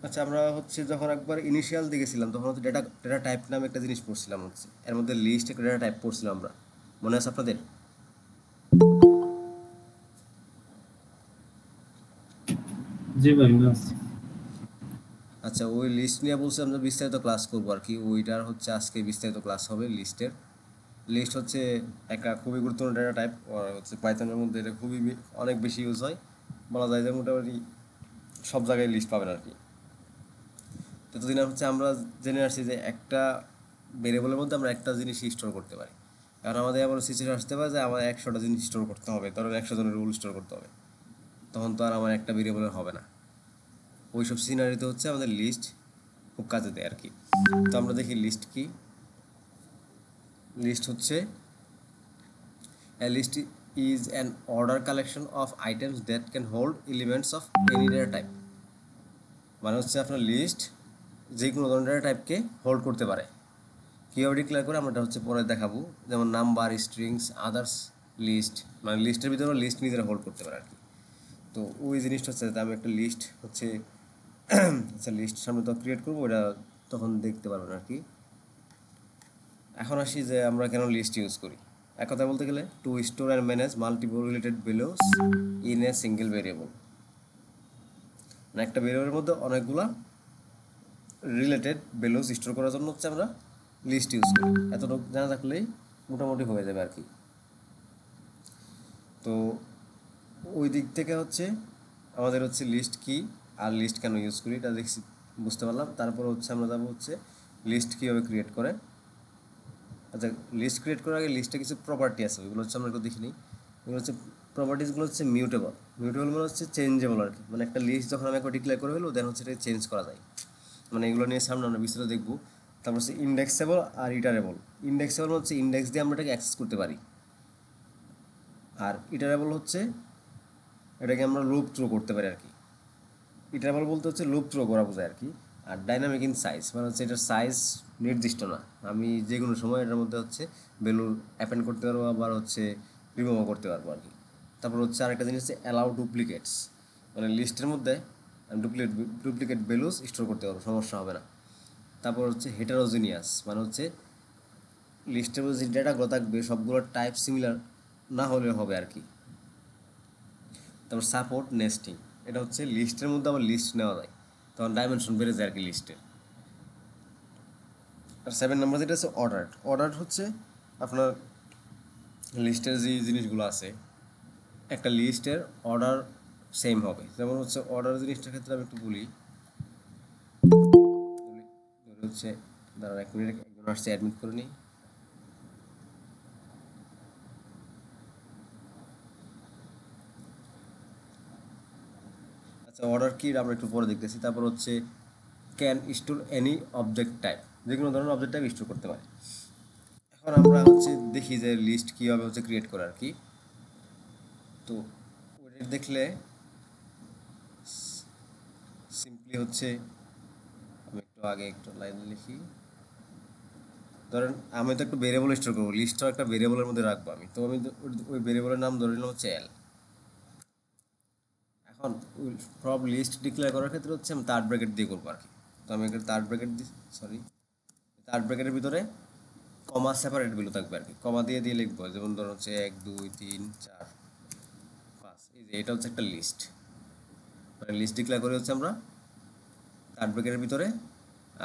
আচ্ছা, আমরা হচ্ছে যখন একবার ইনিশিয়াল দিকে ছিলাম তখন হচ্ছে ডেটা ডেটা টাইপ নামে একটা জিনিস পড়ছিলাম, হচ্ছে এর মধ্যে লিস্ট একটা ডেটা টাইপ পড়ছিলাম আমরা, মনে আছে আপনাদের? জি ভাই, মনে আছে। আচ্ছা, ওই লিস্ট নিয়ে বলছি আমরা বিস্তারিত ক্লাস করবো আর কি, ওইটার হচ্ছে আজকে বিস্তারিত ক্লাস হবে লিস্টের। লিস্ট হচ্ছে একটা খুবই গুরুত্বপূর্ণ ডেটা টাইপ, আর হচ্ছে পাইথনের মধ্যে এটা খুবই অনেক বেশি ইউজ হয়, বলা যায় যে মোটামুটি সব জায়গায় লিস্ট পাবেন আর কি। ততদিন হচ্ছে আমরা জেনে আসছি যে একটা ভেরিয়েবলের মধ্যে আমরা একটা জিনিস স্টোর করতে পারি। কারণ আমাদের এমন সিচুয়েশন আসতে পারে যে আমার 100টা জিনিস স্টোর করতে হবে, ধরুন 100 জনের রুল স্টোর করতে হবে, তখন তো আর আমার একটা ভেরিয়েবলের হবে না। ওইসব সিনারিতে হচ্ছে আমাদের লিস্ট খুব কাজে দেয় আর কি। তো আমরা দেখি লিস্ট কি। লিস্ট হচ্ছে a list is an order collection of items that can hold elements of any data type। মানে হচ্ছে আপনার লিস্ট যে কোনো ধরনের ডেটা টাইপকে হোল্ড করতে পারে। কীভাবে ডিক্লেয়ার করে আমরা এটা হচ্ছে পরে দেখাবো, যেমন নাম্বার, স্ট্রিংস, আদার্স লিস্ট, মানে লিস্টের ভিতরেও লিস্ট নিজেরা হোল্ড করতে পারে আর কি। তো ওই জিনিসটা হচ্ছে যাতে আমি একটা লিস্ট হচ্ছে আচ্ছা, লিস্ট সামনে তো ক্রিয়েট করবো, ওটা তখন দেখতে পারবেন আর কি। এখন আসি যে আমরা কেন লিস্ট ইউজ করি। এক কথা বলতে গেলে two store and manage multiple related values in a single variable. মানে একটা ভেরিয়েবলের মধ্যে অনেকগুলা রিলেটেড ভ্যালুস স্টোর করার জন্য হচ্ছে আমরা লিস্ট ইউজ করি। এতটুকু জানা থাকলেই মোটামুটি হয়ে যাবে আর কি। তো ওই দিক থেকে হচ্ছে আমাদের হচ্ছে লিস্ট কি আর লিস্ট কেন ইউজ করি এটা দেখছি, বুঝতে পারলাম। তারপর হচ্ছে আমরা যাবো হচ্ছে লিস্ট কীভাবে ক্রিয়েট করে। আচ্ছা, লিস্ট ক্রিয়েট করার আগে লিস্টে কিছু প্রপার্টি আছে, ওইগুলো হচ্ছে আমরা একটু দেখি নিই। এগুলো হচ্ছে প্রপার্টিসগুলো হচ্ছে মিউটেবল। মিউটেবল মানে হচ্ছে চেঞ্জেবল আর কি, মানে একটা লিস্ট যখন আমি একবার ডিক্লেয়ার করে ফেলবো দেন হচ্ছে এটা চেঞ্জ করা যায়। মানে এগুলো নিয়ে সামনে আমরা বিস্তারিত দেখবো। তারপর হচ্ছে ইন্ডেক্সেবল আর ইটারেবল। ইন্ডেক্সেবল হচ্ছে ইন্ডেক্স দিয়ে আমরা এটাকে অ্যাক্সেস করতে পারি, আর ইটারেবল হচ্ছে এটাকে আমরা লুপ থ্রো করতে পারি আর কি। ইটারেবল বলতে হচ্ছে লুপ থ্রো করা বোঝায় আর কি। আর ডাইনামিক ইন সাইজ মানে হচ্ছে এটার সাইজ নির্দিষ্ট না, আমি যে কোনো সময় এটার মধ্যে হচ্ছে ভ্যালু অ্যাপেন্ড করতে পারবো, আবার হচ্ছে রিমুভও করতে পারবো আর কি। তারপর হচ্ছে আরেকটা জিনিস হচ্ছে অ্যালাউ ডুপ্লিকেটস, মানে লিস্টের মধ্যে ডুপ্লিকেট ডুপ্লিকেট ভ্যালুস স্টোর করতে পারবো, সমস্যা হবে না। তারপর হচ্ছে হেটারোজিনিয়াস মানে হচ্ছে লিস্টের মধ্যে যে ডেটাগুলো থাকবে সবগুলোর টাইপ সিমিলার না হলে হবে আর কি। তারপর সাপোর্ট নেস্টিং, এটা হচ্ছে লিস্টের মধ্যে আবার লিস্ট নেওয়া যায়, তখন ডাইমেনশন বেড়ে যায় আর কি লিস্টের। আর 7 নম্বর যেটা হচ্ছে অর্ডার। অর্ডার হচ্ছে আপনার লিস্টের যে জিনিসগুলো আছে একটা লিস্টের অর্ডার সেম হবে। যেমন হচ্ছে অর্ডার জিনিসটার ক্ষেত্রে আমি একটু বলি। ধরে হচ্ছে দাঁড়ান 1 মিনিট, একজন আসছে, অ্যাডমিট করে নিই। আচ্ছা, অর্ডার কি আমরা একটু পরে দেখতেছি। তারপর হচ্ছে can store any object type, যে কোনো ধরনের অবজেক্ট টাইপ স্টোর করতে পারে। এখন আমরা হচ্ছে দেখি যে লিস্ট কীভাবে হচ্ছে ক্রিয়েট করা আর কি। তো ওটা দেখলে সিম্পলি হচ্ছে, আমি একটু আগে একটু লাইন লিখি। ধরেন আমি তো একটু ভেরিয়েবল স্টোর করবো, লিস্টও একটা ভেরিয়েবলের মধ্যে রাখবো আমি, তো আমি ওই ভেরিয়েবলের নাম ধরে নিলাম হচ্ছে এল। এখন ওই সব লিস্ট ডিক্লেয়ার করার ক্ষেত্রে হচ্ছে আমি থার্ড ব্র্যাকেট দিয়ে করবো আর কি। তো আমি একটা থার্ড ব্র্যাকেট দিই, সরি, থার্ড ব্র্যাকেটের ভিতরে কমা সেপারেট ভ্যালু থাকবে আর কি, কমা দিয়ে দিয়ে লিখবো। যেমন ধরুন হচ্ছে 1 2 3 4 5, এই যে এটা হচ্ছে একটা লিস্ট। মানে লিস্ট ডিক্লেয়ার করে হচ্ছে আমরা থার্ড ব্র্যাকেটের ভিতরে,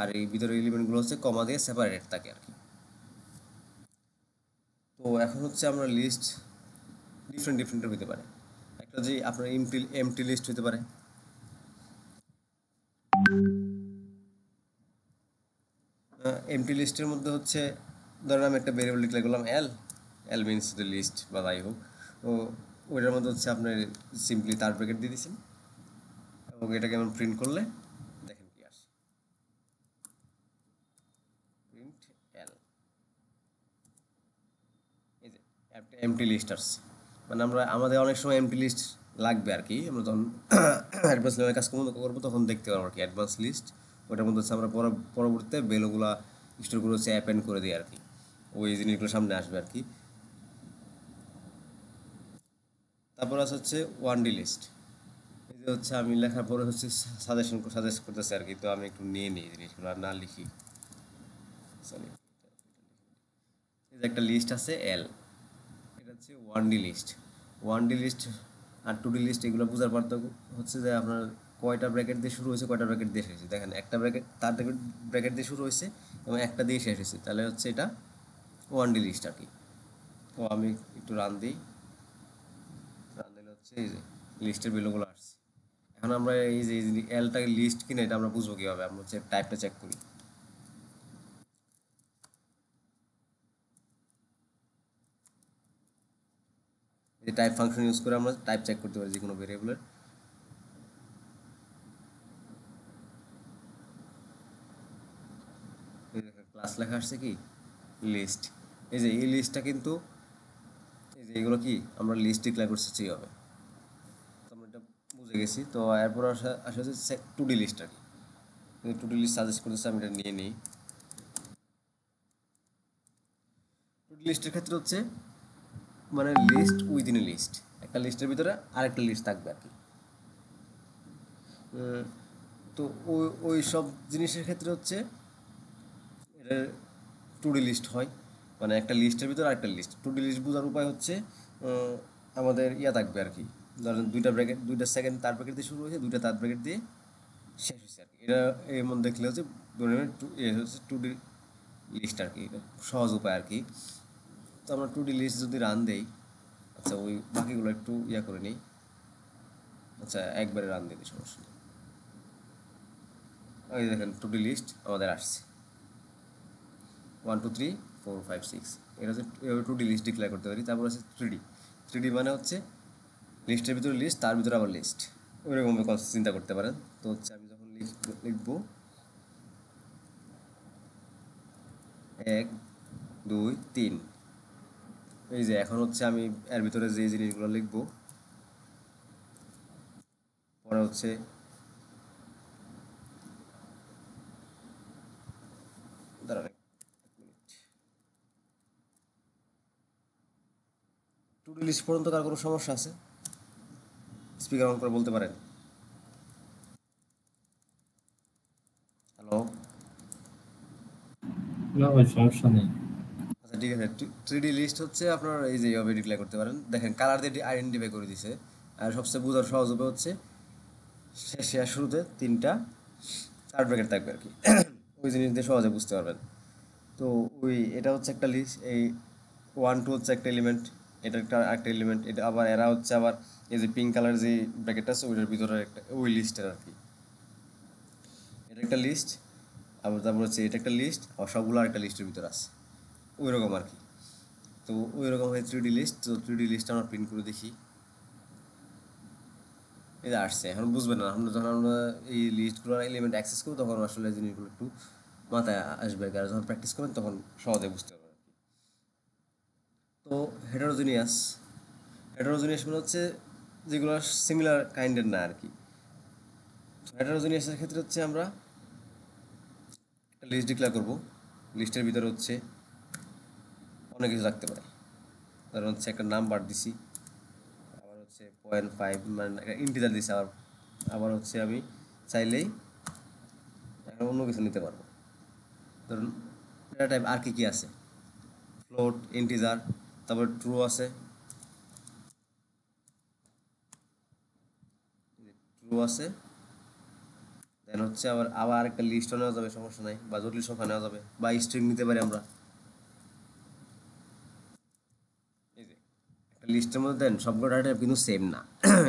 আর এই ভিতরে এলিমেন্টগুলো হচ্ছে কমা দিয়ে সেপারেট থাকে আর কি। তো এখন হচ্ছে আমরা লিস্ট ডিফারেন্ট ডিফারেন্টের হতে পারে। একটা যে আপনার এমটি এমটি লিস্ট হতে পারে। এমটি লিস্টের মধ্যে হচ্ছে ধরেন আমি একটা ভেরিয়েবল ডিক্লেয়ার করলাম এল, এল মিনস দ্য লিস্ট বা যাই হোক। তো ওইটার মধ্যে হচ্ছে আপনার সিম্পলি তার ব্র্যাকেট দিয়ে দিয়েছেন, এবং এটাকে আমি প্রিন্ট করলে দেখেন কি আসে, প্রিন্ট এল। এই যে একটা এমটি লিস্ট আসছে। মানে আমরা আমাদের অনেক সময় এমটি লিস্ট লাগবে আর কি, আমরা যখন অ্যাডভান্স লেভেলের কাজ করবো তখন দেখতে পারবো আর কি অ্যাডভান্স লিস্ট। ওটার মধ্যে হচ্ছে আমরা পরবর্তীতে ভ্যালুগুলা স্টোরগুলো হচ্ছে অ্যাপেন্ড করে দিই আর কি, ওই জিনিসগুলো সামনে আসবে আর কি। তারপর আছে হচ্ছে ওয়ান ডি লিস্ট। এই যে হচ্ছে আমি লেখার পরে হচ্ছে সাজেস্ট করতেছে আর কি, তো আমি একটু নিয়ে নিই জিনিসগুলো আর না লিখি। সরি, এই যে একটা লিস্ট আছে এল, এটা হচ্ছে one D list. One D list আর টু ডি লিস্ট এগুলো বোঝার পার্থক্য হচ্ছে যে আপনার কয়টা ব্র্যাকেট দিয়ে শুরু হয়েছে, কয়টা ব্র্যাকেট দিয়ে শেষ হয়েছে। দেখেন একটা ব্র্যাকেট, তার ব্র্যাকেট দিয়ে শুরু হয়েছে এবং একটা দিয়ে শেষ হয়েছে, তাহলে হচ্ছে এটা ওয়ান ডি লিস্ট আর কি। তো আমি একটু রান দিই, রান দিলে হচ্ছে এই যে লিস্টের ভ্যালুগুলো আসছে। এখন আমরা এই যে এলটাকে লিস্ট কিনা এটা আমরা বুঝবো কীভাবে, আমরা হচ্ছে টাইপটা চেক করি। এই টাইপ ফাংশন ইউজ করে আমরা টাইপ চেক করতে পারি যে কোনো ভেরিয়েবলের। ক্লাস লেখা আসছে কি লিস্ট, এই যে এই লিস্টটা কিন্তু এই যে এগুলো কি আমরা লিস্ট ডিক্লেয়ার করছি হবে। তো আমরা এটা বুঝে গেছি। তো এরপর আসা আসা হচ্ছে টু ডি লিস্ট আর কি। টু ডি লিস্ট সাজেস্ট করতেছে, আমি এটা নিয়ে নিই। টু ডি লিস্টের ক্ষেত্রে হচ্ছে মানে লিস্ট উইদিন এ লিস্ট, একটা লিস্টের ভিতরে আরেকটা লিস্ট থাকবে আর কি। তো ওই ওই সব জিনিসের ক্ষেত্রে হচ্ছে এটা টু ডি লিস্ট হয়, মানে একটা লিস্টের ভিতরে আরেকটা লিস্ট। টু ডি লিস্ট বোঝার উপায় হচ্ছে আমাদের ইয়া থাকবে আর কি, ধরেন দুইটা ব্র্যাকেট, দুইটা সেকেন্ড তার ব্র্যাকেট দিয়ে শুরু হয়েছে, দুইটা তার ব্র্যাকেট দিয়ে শেষ হয়েছে আর কি। এটা এর মধ্যে দেখলে হচ্ছে ধরে নেবেন হচ্ছে টু ডি লিস্ট আর কি, এটা সহজ উপায় আর কি। তো আমরা টু ডি লিস্ট যদি রান দেই, আচ্ছা ওই বাকিগুলো একটু ইয়া করে নিই। আচ্ছা একবারে রান দিই, সমস্যা নেই। ওই দেখেন টু ডি লিস্ট আমাদের আসছে 1 2 3 4 5 6। এটা হচ্ছে টু ডি লিস্ট ডিক্লেয়ার করতে পারি। তারপর হচ্ছে থ্রি ডি। থ্রি ডি মানে হচ্ছে লিস্টের ভিতরে লিস্ট, তার ভিতরে আবার লিস্ট, ওইরকম চিন্তা করতে পারেন। তো হচ্ছে আমি যখন লিখবো 1 2 3, এই যে এখন হচ্ছে আমি এর ভিতরে যে জিনিসগুলো লিখবো পরে হচ্ছে দাঁড়ান এক মিনিট, টু ডি লিস্ট পর্যন্ত কার কোনো সমস্যা আছে? স্পিকার অন করে বলতে পারেন। হ্যালো, না ভাই, সমস্যা নেই। আচ্ছা ঠিক আছে। থ্রি ডি লিস্ট হচ্ছে আপনার এই যে এইভাবে ডিক্লেয়ার করতে পারেন। দেখেন কালার দিয়ে আইডেন্টিফাই করে দিছে। আর সবচেয়ে বোঝার সহজ উপায় হচ্ছে শেষে আর শুরুতে তিনটা চার ব্র্যাকেট থাকবে আর কি। ওই জিনিস দিয়ে সহজে বুঝতে পারবেন। তো ওই এটা হচ্ছে একটা লিস্ট, এই 1 2 হচ্ছে একটা এলিমেন্ট, এটা একটা এলিমেন্ট, এটা আবার এরা হচ্ছে আবার এই যে পিঙ্ক কালার যে ব্র্যাকেটটা আছে ওইটার ভিতরে একটা ওই লিস্টের আর কি। এটা একটা লিস্ট, আবার তারপর হচ্ছে এটা একটা লিস্ট, আর সবগুলো একটা লিস্টের ভিতরে আছে, ওই রকম আর কি। তো ওই রকম হয় থ্রি ডি লিস্ট। তো থ্রি ডি লিস্ট আমরা প্রিন্ট করে দেখি, এই যে আসছে। এখন বুঝবেন না, আমরা যখন আমরা এই লিস্টগুলোর এলিমেন্ট অ্যাক্সেস করবো তখন আসলে জিনিসগুলো একটু মাথায় আসবে, আর যখন প্র্যাকটিস করবেন তখন সহজে বুঝতে পারবেন আর কি। তো হেটারোজিনিয়াস, হেটারোজিনিয়াস মানে হচ্ছে যেগুলো সিমিলার কাইন্ডের না আর কি। হেটারোজিনিয়াসের ক্ষেত্রে হচ্ছে আমরা একটা লিস্ট ডিক্লেয়ার করবো, লিস্টের ভিতরে হচ্ছে অনেক কিছু থাকতে পারে। ধরুন হচ্ছে একটা নাম্বার দিছি, আবার হচ্ছে 0.5 মানে একটা ইন্টিজার দিছি, আবার আবার হচ্ছে আমি চাইলেই একটা অন্য কিছু নিতে পারবো। ধরুন ডেটা টাইপ আর কি কি আছে, ফ্লোট, ইন্টিজার, তারপর ট্রু আছে, ট্রু আছে। দেন হচ্ছে আবার আবার একটা লিস্টও নেওয়া যাবে, সমস্যা নাই, বা জটিল সংখ্যা নেওয়া যাবে, বা স্ট্রিং নিতে পারি আমরা। এই যে একটা লিস্টের মধ্যে দেন সবগুলো ডাটা কিন্তু সেম না।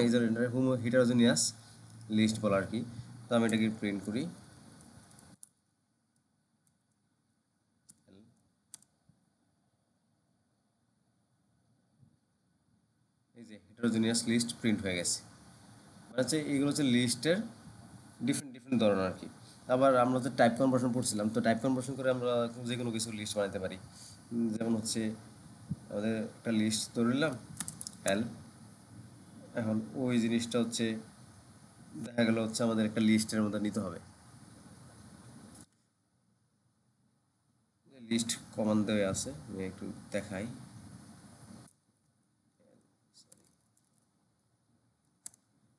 এই জন্য হিটারোজিনিয়াস লিস্ট বলা আর কি। তো আমি এটাকে প্রিন্ট করি, এই যে হিটারোজিনিয়াস লিস্ট প্রিন্ট হয়ে গেছে। মানে হচ্ছে এইগুলো হচ্ছে লিস্টের ডিফারেন্ট ডিফারেন্ট ধরনের আর কি। আবার আমরা যে টাইপ কনভার্সন পড়ছিলাম, তো টাইপ কনভার্সন করে আমরা যে কোনো কিছু লিস্ট বানাতে পারি। যেমন হচ্ছে আমাদের একটা লিস্ট ধরে নিলাম এল, এখন ওই জিনিসটা হচ্ছে দেখা গেল হচ্ছে আমাদের একটা লিস্টের মধ্যে নিতে হবে। লিস্ট কমান্ড দেওয়া আছে, আমি একটু দেখাই।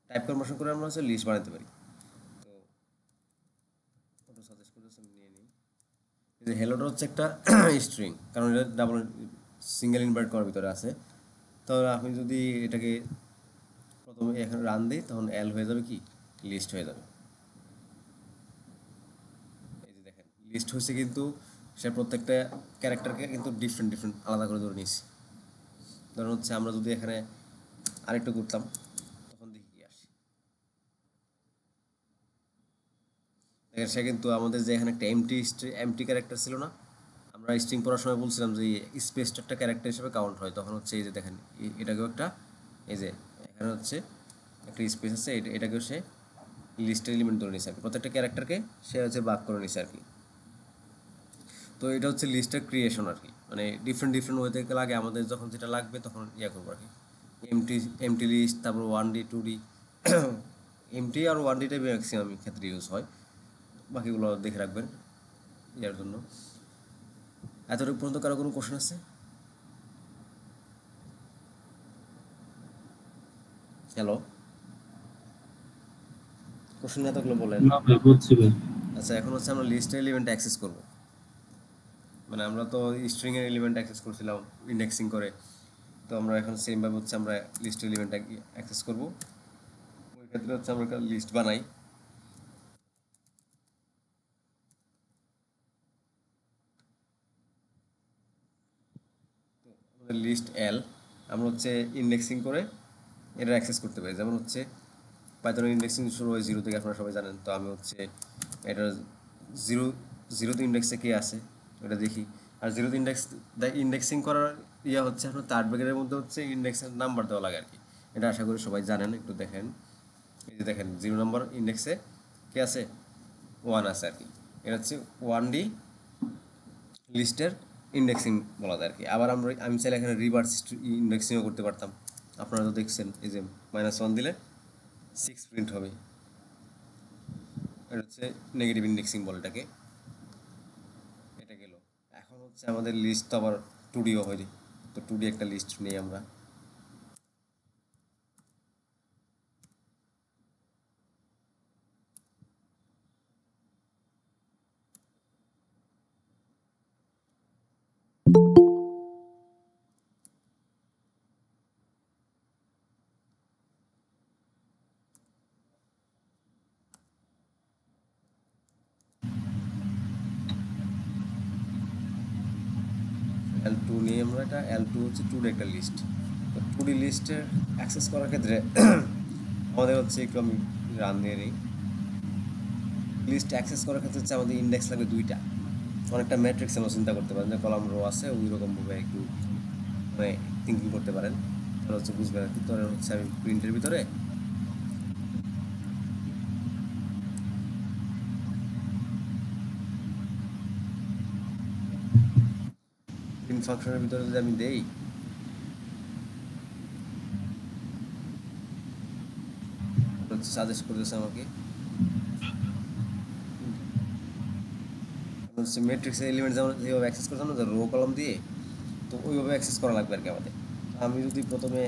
টাইপ কনভার্সন করে আমরা হচ্ছে লিস্ট বানাতে পারি। তো ওটা সাজেস্ট করতেছে, আমি নিয়ে নিই। এই যে হেলোটা হচ্ছে একটা স্ট্রিং, কারণ এটা ডাবল সিঙ্গেল ইনভার্ট করার ভিতরে আছে। তো আমি যদি এটাকে প্রথমে এখানে রান দিই, তখন এল হয়ে যাবে কি, লিস্ট হয়ে যাবে। এই যে দেখেন লিস্ট হয়েছে, কিন্তু সে প্রত্যেকটা ক্যারেক্টারকে কিন্তু ডিফারেন্ট ডিফারেন্ট আলাদা করে ধরে নিয়েছি। ধরুন হচ্ছে আমরা যদি এখানে আরেকটু করতাম, তখন দেখি কি আসে। দেখেন সে কিন্তু আমাদের যে এখানে একটা এমটি ক্যারেক্টার ছিল না, আমরা স্ট্রিং পড়ার সময় বলছিলাম যে স্পেসটা একটা ক্যারেক্টার হিসেবে কাউন্ট হয়, তখন হচ্ছে এই যে দেখেন এটাকেও একটা, এই যে এখানে হচ্ছে একটা স্পেস আছে, এটাকেও সে লিস্টের এলিমেন্ট ধরে নিছে আর কি, প্রত্যেকটা ক্যারেক্টারকে সে হচ্ছে ভাগ করে নিছে আর কি। তো এটা হচ্ছে লিস্টের ক্রিয়েশন আর কি, মানে ডিফারেন্ট ডিফারেন্ট ওয়েতে লাগে, আমাদের যখন যেটা লাগবে তখন ইয়ে করবো আর কি। এমটি এমটি লিস্ট, তারপর 1D 2D, এমটি আর 1Dটাই ম্যাক্সিমাম ক্ষেত্রে ইউজ হয়, বাকিগুলো দেখে রাখবেন ইয়ার জন্য। এতটুকু পর্যন্ত কারো কোনো কোশ্চেন আছে? হ্যালো, কোশ্চেন এতগুলো বলেন। না ভাই, বুঝছি ভাই। আচ্ছা, এখন হচ্ছে আমরা লিস্টের এলিমেন্ট অ্যাক্সেস করব। মানে আমরা তো স্ট্রিং এর এলিমেন্ট অ্যাক্সেস করছিলাম ইন্ডেক্সিং করে, তো আমরা এখন সেম ভাবে হচ্ছে আমরা লিস্ট এলিমেন্ট অ্যাক্সেস করব। ওই ক্ষেত্রে হচ্ছে আমরা একটা লিস্ট বানাই। আমাদের লিস্ট এল, আমরা হচ্ছে ইন্ডেক্সিং করে এটা অ্যাক্সেস করতে পারি। যেমন হচ্ছে পাইথনের ইন্ডেক্সিং শুরু হয় 0 থেকে, আপনারা সবাই জানেন। তো আমি হচ্ছে এটা জিরো, জিরোতে ইন্ডেক্সে কে আছে ওটা দেখি। আর জিরোতে ইন্ডেক্সিং করার ইয়া হচ্ছে আপনার থার্ড ব্র্যাকেটের মধ্যে হচ্ছে ইন্ডেক্সের নাম্বার দেওয়া লাগে আর কি। এটা আশা করি সবাই জানেন, একটু দেখেন। এই যে দেখেন 0 নম্বর ইন্ডেক্সে কে আছে, 1 আছে আর কি। এটা হচ্ছে 1D লিস্টের ইন্ডেক্সিং বলা যায় আর কি। আবার আমি চাইলে এখানে রিভার্স ইন্ডেক্সিংও করতে পারতাম। আপনারা তো দেখছেন, এই যে -1 দিলে 6 প্রিন্ট হবে। এটা হচ্ছে নেগেটিভ ইন্ডেক্সিং বলে এটাকে। এটা গেল। এখন হচ্ছে আমাদের লিস্ট তো আবার 2Dও হয়, তো 2D একটা লিস্ট নেই আমরা। L2 নিয়ে আমরা, এটা L2 হচ্ছে 2D একটা লিস্ট। তো 2D লিস্টের অ্যাক্সেস করার ক্ষেত্রে আমাদের হচ্ছে একটু আমি রান দিয়ে নিই। লিস্ট অ্যাক্সেস করার ক্ষেত্রে হচ্ছে আমাদের ইন্ডেক্স লাগবে 2টা। অনেকটা ম্যাট্রিক্স আমরা চিন্তা করতে পারেন, যে কলাম রো আছে, ওই রকমভাবে একটু মানে থিঙ্কিং করতে পারেন, তাহলে হচ্ছে বুঝবেন আর কি। তো হচ্ছে আমি প্রিন্টের ভিতরে প্রিন্ট ফাংশনের ভিতরে যদি আমি দেই, হচ্ছে সাজেস্ট করতেছে আমাকে হচ্ছে ম্যাট্রিক্সের এলিমেন্ট যেমন যেভাবে অ্যাক্সেস করতাম না, রো কলম দিয়ে, তো ওইভাবে অ্যাক্সেস করা লাগবে আর কি আমাদের। আমি যদি প্রথমে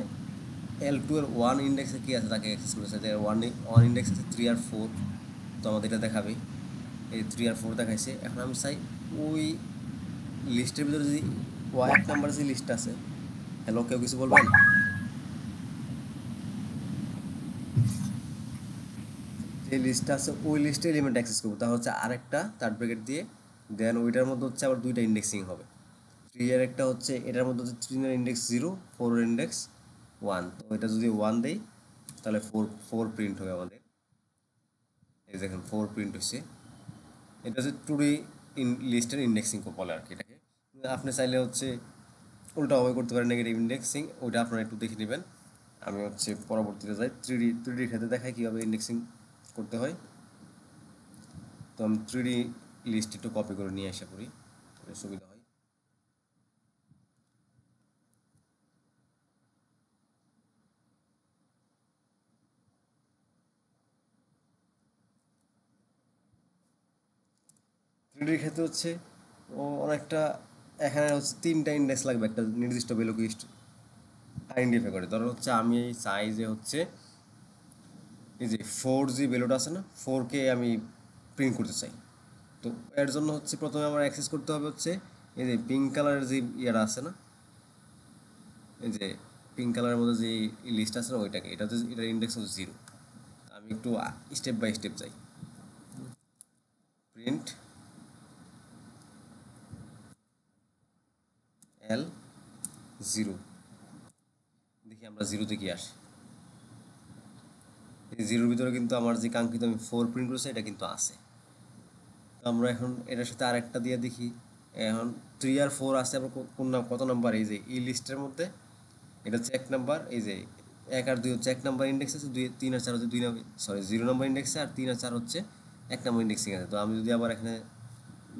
L2 এর 1 ইন্ডেক্সে কী আছে তাকে অ্যাক্সেস করতে চাই, যে 1 ইন্ডেক্স আছে 3 আর 4, তো আমাদের এটা দেখাবে। এই 3 আর 4 দেখাইছে। এখন আমি চাই ওই লিস্টের ভিতরে যদি 1 নাম্বার যে লিস্ট আছে, হ্যালো কেউ কিছু বলবেন, যে লিস্টটা আছে ওই লিস্টে এলিমেন্ট অ্যাক্সেস করবো, তা হচ্ছে আরেকটা থার্ড ব্র্যাকেট দিয়ে, দেন ওইটার মধ্যে হচ্ছে আবার 2টা ইন্ডেক্সিং হবে। 3 এর একটা হচ্ছে, এটার মধ্যে হচ্ছে 3 এর ইন্ডেক্স 0, 4 এর ইন্ডেক্স 1। তো এটা যদি 1 দেই, তাহলে 4 প্রিন্ট হবে আমাদের। এই দেখেন 4 প্রিন্ট হচ্ছে। এটা হচ্ছে 2D লিস্টের ইন্ডেক্সিং বলে আর কি এটাকে। আপনি চাইলে হচ্ছে উল্টাভাবে করতে পারেন, নেগেটিভ ইন্ডেক্সিং, ওইটা আপনারা একটু দেখে নেবেন। আমি হচ্ছে পরবর্তীতে যাই 3D ক্ষেত্রে দেখাই কীভাবে ইন্ডেক্সিং করতে হয়। তো আমি 3D লিস্ট একটু কপি করে নিয়ে আসা করি, সুবিধা হয়। 3D ক্ষেত্রে হচ্ছে ও অনেকটা, এখানে হচ্ছে 3টা ইন্ডেক্স লাগবে একটা নির্দিষ্ট ভ্যালুকে আইডেন্টিফাই করে। ধরো হচ্ছে আমি চাই যে হচ্ছে এই যে 4G ভ্যালুটা আছে না, 4কে আমি প্রিন্ট করতে চাই। তো এর জন্য হচ্ছে প্রথমে আমার অ্যাক্সেস করতে হবে হচ্ছে এই যে পিঙ্ক কালারের যে ইয়াটা আছে না, এই যে পিঙ্ক কালারের মধ্যে যে লিস্ট আছে না ওইটাকে, এটা হচ্ছে এটার ইন্ডেক্স হচ্ছে 0। আমি একটু স্টেপ বাই স্টেপ যাই। প্রিন্ট L 0, দেখি আমরা 0তে কি আসে। এই 0-র ভিতরে কিন্তু আমার যে কাঙ্ক্ষিত আমি 4 প্রিন্ট করেছি এটা কিন্তু আছে। তো আমরা এখন এটার সাথে আরেকটা দিয়ে দেখি। এখন 3 আর 4 আছে, আবার কত নাম্বার, এই যে এই লিস্টের মধ্যে এটা হচ্ছে 1 নাম্বার, এই যে 1 আর 2 হচ্ছে 1 নাম্বার ইন্ডেক্স আছে, 2 3 আর 4 হচ্ছে 2 নাম্বার, সরি 0 নাম্বার ইন্ডেক্সে, আর 3 আর 4 হচ্ছে 1 নাম্বার ইন্ডেক্সিং আছে। তো আমি যদি আবার এখানে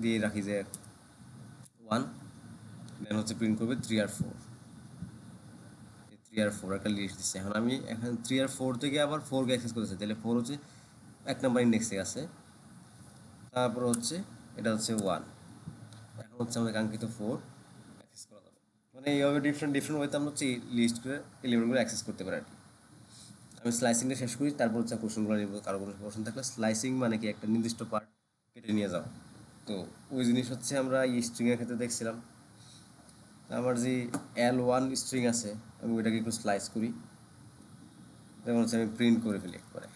দিয়ে রাখি যে 1, দেন হচ্ছে প্রিন্ট করবে 3 আর 4। 3 আর 4 একটা লিস্ট দিচ্ছে। এখন আমি এখন 3 আর 4 থেকে আবার 4কে অ্যাক্সেস করতেছি, তাহলে 4 হচ্ছে 1 নাম্বার ইন্ডেক্সে আছে, তারপর হচ্ছে এটা হচ্ছে 1। এখন হচ্ছে আমাদের কাঙ্ক্ষিত 4 অ্যাক্সেস করা যাবে। মানে এইভাবে ডিফারেন্ট ডিফারেন্ট ওয়েতে আমরা হচ্ছে লিস্ট করে এলিমেন্টগুলো অ্যাক্সেস করতে পারি আর কি। আমি স্লাইসিংটা শেষ করি, তারপর হচ্ছে কোশ্চেনগুলো নিব। কারো কোনো কোশ্চেন থাকলে, স্লাইসিং মানে কি একটা নির্দিষ্ট পার্ট কেটে নিয়ে যাও। তো ওই জিনিস হচ্ছে আমরা এই স্ট্রিংয়ের ক্ষেত্রে দেখছিলাম। আমার যে L1 স্ট্রিং আছে, আমি ওইটাকে একটু স্লাইস করি, যেমন হচ্ছে আমি প্রিন্ট করে ফেলি একবারে।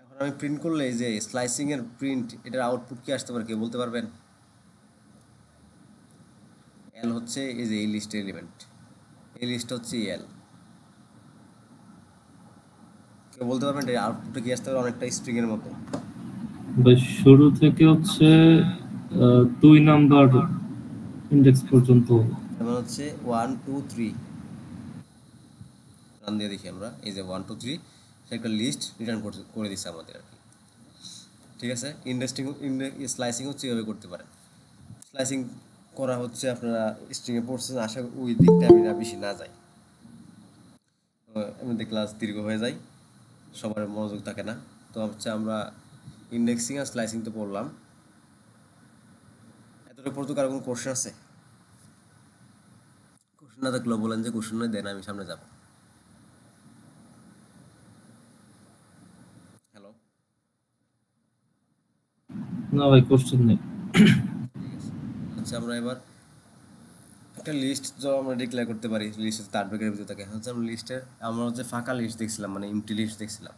এখন আমি প্রিন্ট করলে এই যে স্লাইসিংয়ের প্রিন্ট, এটার আউটপুট কি আসতে পারে কেউ বলতে পারবেন? এল হচ্ছে এই যে এই লিস্টের এলিমেন্ট, এই লিস্ট হচ্ছে এল। কেউ বলতে পারবেন এর আউটপুটটা কি আসতে পারে? অনেকটা স্ট্রিংয়ের মতো। ভাই শুরু থেকে হচ্ছে 2 নাম্বার ইন্ডেক্স পর্যন্ত। যেমন হচ্ছে 1 2 3, রান দিয়ে দেখি আমরা, এই যে 1 2 3 সে একটা লিস্ট রিটার্ন করে দিচ্ছে আমাদের আর কি। ঠিক আছে, স্লাইসিং হচ্ছে এভাবে করতে পারেন। স্লাইসিং করা হচ্ছে, আপনারা স্ট্রিংয়ে পড়ছেন, আশা করি ওই দিকটা আমি না বেশি না যাই, এমনিতে ক্লাস দীর্ঘ হয়ে যায়, সবার মনোযোগ থাকে না। তো হচ্ছে আমরা ইন্ডেক্সিং আর স্লাইসিং তো পড়লাম। এতটা পড়তো কারো কোনো কোশ্চেন আছে? কোশ্চেন না থাকলেও বলেন যে কোশ্চেন নয়, দেন আমি সামনে যাব। হ্যালো, না ভাই কোশ্চেন নেই। ঠিক আছে। আচ্ছা, আমরা এবার একটা লিস্ট যা আমরা ডিক্লেয়ার করতে পারি, লিস্ট তার ব্রেকের ভিতরে থাকে। হচ্ছে আমরা লিস্টে আমরা হচ্ছে ফাঁকা লিস্ট দেখছিলাম, মানে এমটি লিস্ট দেখছিলাম।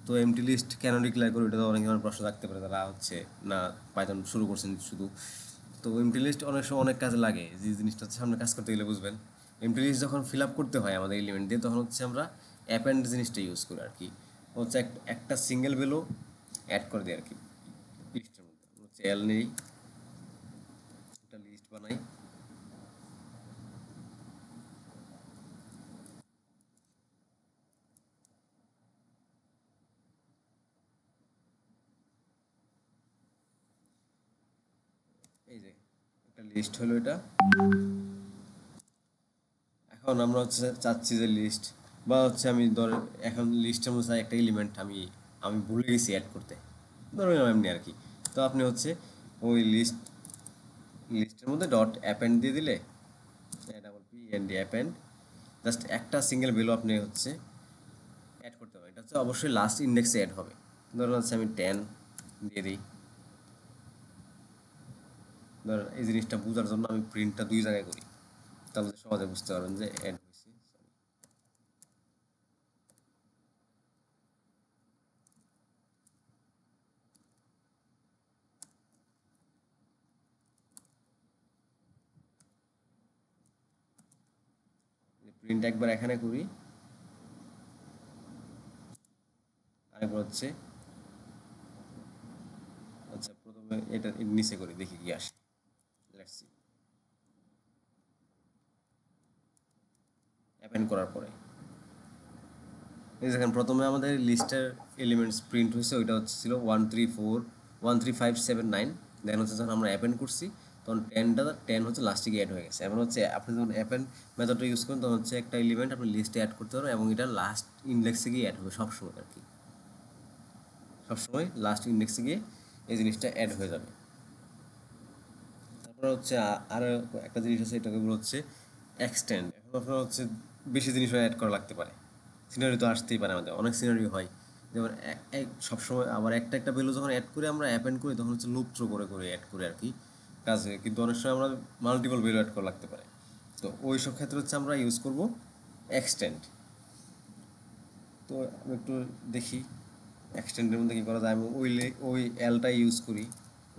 তো এমটি লিস্ট কেন ডিক্লেয়ার করি, এটা তো অনেক ধরনের প্রশ্ন থাকতে পারে, তারা হচ্ছে না পাইথন শুরু করছেন শুধু। তো এমটি লিস্ট অনেক সময় অনেক কাজে লাগে, যে জিনিসটা হচ্ছে সামনে কাজ করতে গেলে বুঝবেন। এমটি লিস্ট যখন ফিল আপ করতে হয় আমাদের এলিমেন্ট দিয়ে, তখন হচ্ছে আমরা অ্যাপেন্ড জিনিসটা ইউজ করি আর কি। হচ্ছে একটা সিঙ্গেল ভ্যালু অ্যাড করে দিই আর কি লিস্টের মধ্যে। হচ্ছে এল নেই, একটা লিস্ট বানাই। এই যে একটা লিস্ট হলো এটা। এখন আমরা হচ্ছে চাচ্ছি যে লিস্ট, বা হচ্ছে আমি এখন লিস্টের মধ্যে একটা এলিমেন্ট আমি আমি ভুলে গেছি অ্যাড করতে, ধরুন এমনি আর কি। তো আপনি হচ্ছে ওই লিস্টের মধ্যে ডট অ্যাপেন্ড দিয়ে দিলে, double P N D append, just একটা সিঙ্গেল ভ্যালু আপনি হচ্ছে অ্যাড করতে পারেন। এটা হচ্ছে অবশ্যই লাস্ট ইন্ডেক্সে অ্যাড হবে। ধরুন হচ্ছে আমি 10 দিয়ে দিই। ধর এই জিনিসটা বোঝার জন্য আমি প্রিন্টটা 2 জায়গায় করি, তাহলে সহজে বুঝতে পারবেন যে অ্যাড হয়েছে। প্রিন্ট একবার এখানে করি, আরেকবার হচ্ছে আচ্ছা প্রথমে এটা নিচে করি, দেখি কি আসে। Let's see. অ্যাপেন্ড করার পরে এই দেখেন প্রথমে আমাদের লিস্টের এলিমেন্টস প্রিন্ট হয়েছে, ওইটা হচ্ছে ছিল 1 3 4 1 3 5 7 9। দেন হচ্ছে যখন আমরা অ্যাপেন্ড করছি, তখন 10 হচ্ছে লাস্টে গিয়ে অ্যাড হয়ে গেছে। এখন হচ্ছে আপনি যখন অ্যাপেন্ড মেথডটা ইউজ করেন তখন হচ্ছে একটা এলিমেন্ট আপনি লিস্টে অ্যাড করতে পারবেন এবং এটা লাস্ট ইন্ডেক্সে গিয়ে অ্যাড হবে সবসময় আর কি, সবসময় লাস্ট ইন্ডেক্সে গিয়ে এই জিনিসটা অ্যাড হয়ে যাবে। তারপরে হচ্ছে আরও একটা জিনিস আছে, এটাকে বলা হচ্ছে এক্সটেন্ড। এখন আপনার হচ্ছে বেশি জিনিস অ্যাড করা লাগতে পারে, সিনারি তো আসতেই পারে, আমাদের অনেক সিনারি হয়, যেমন সবসময় আবার একটা একটা ভ্যালু যখন অ্যাড করে আমরা অ্যাপেন্ড করি তখন হচ্ছে লুপ থ্রো করে করে অ্যাড করি আর কি কাজে, কিন্তু অনেক সময় আমরা মাল্টিপল ভ্যালু অ্যাড করা লাগতে পারে। তো ওই সব ক্ষেত্রে হচ্ছে আমরা ইউজ করব এক্সটেন্ড। তো আমি একটু দেখি এক্সটেন্ডের মধ্যে কী করা যায়। আমি ওই এলটা ইউজ করি,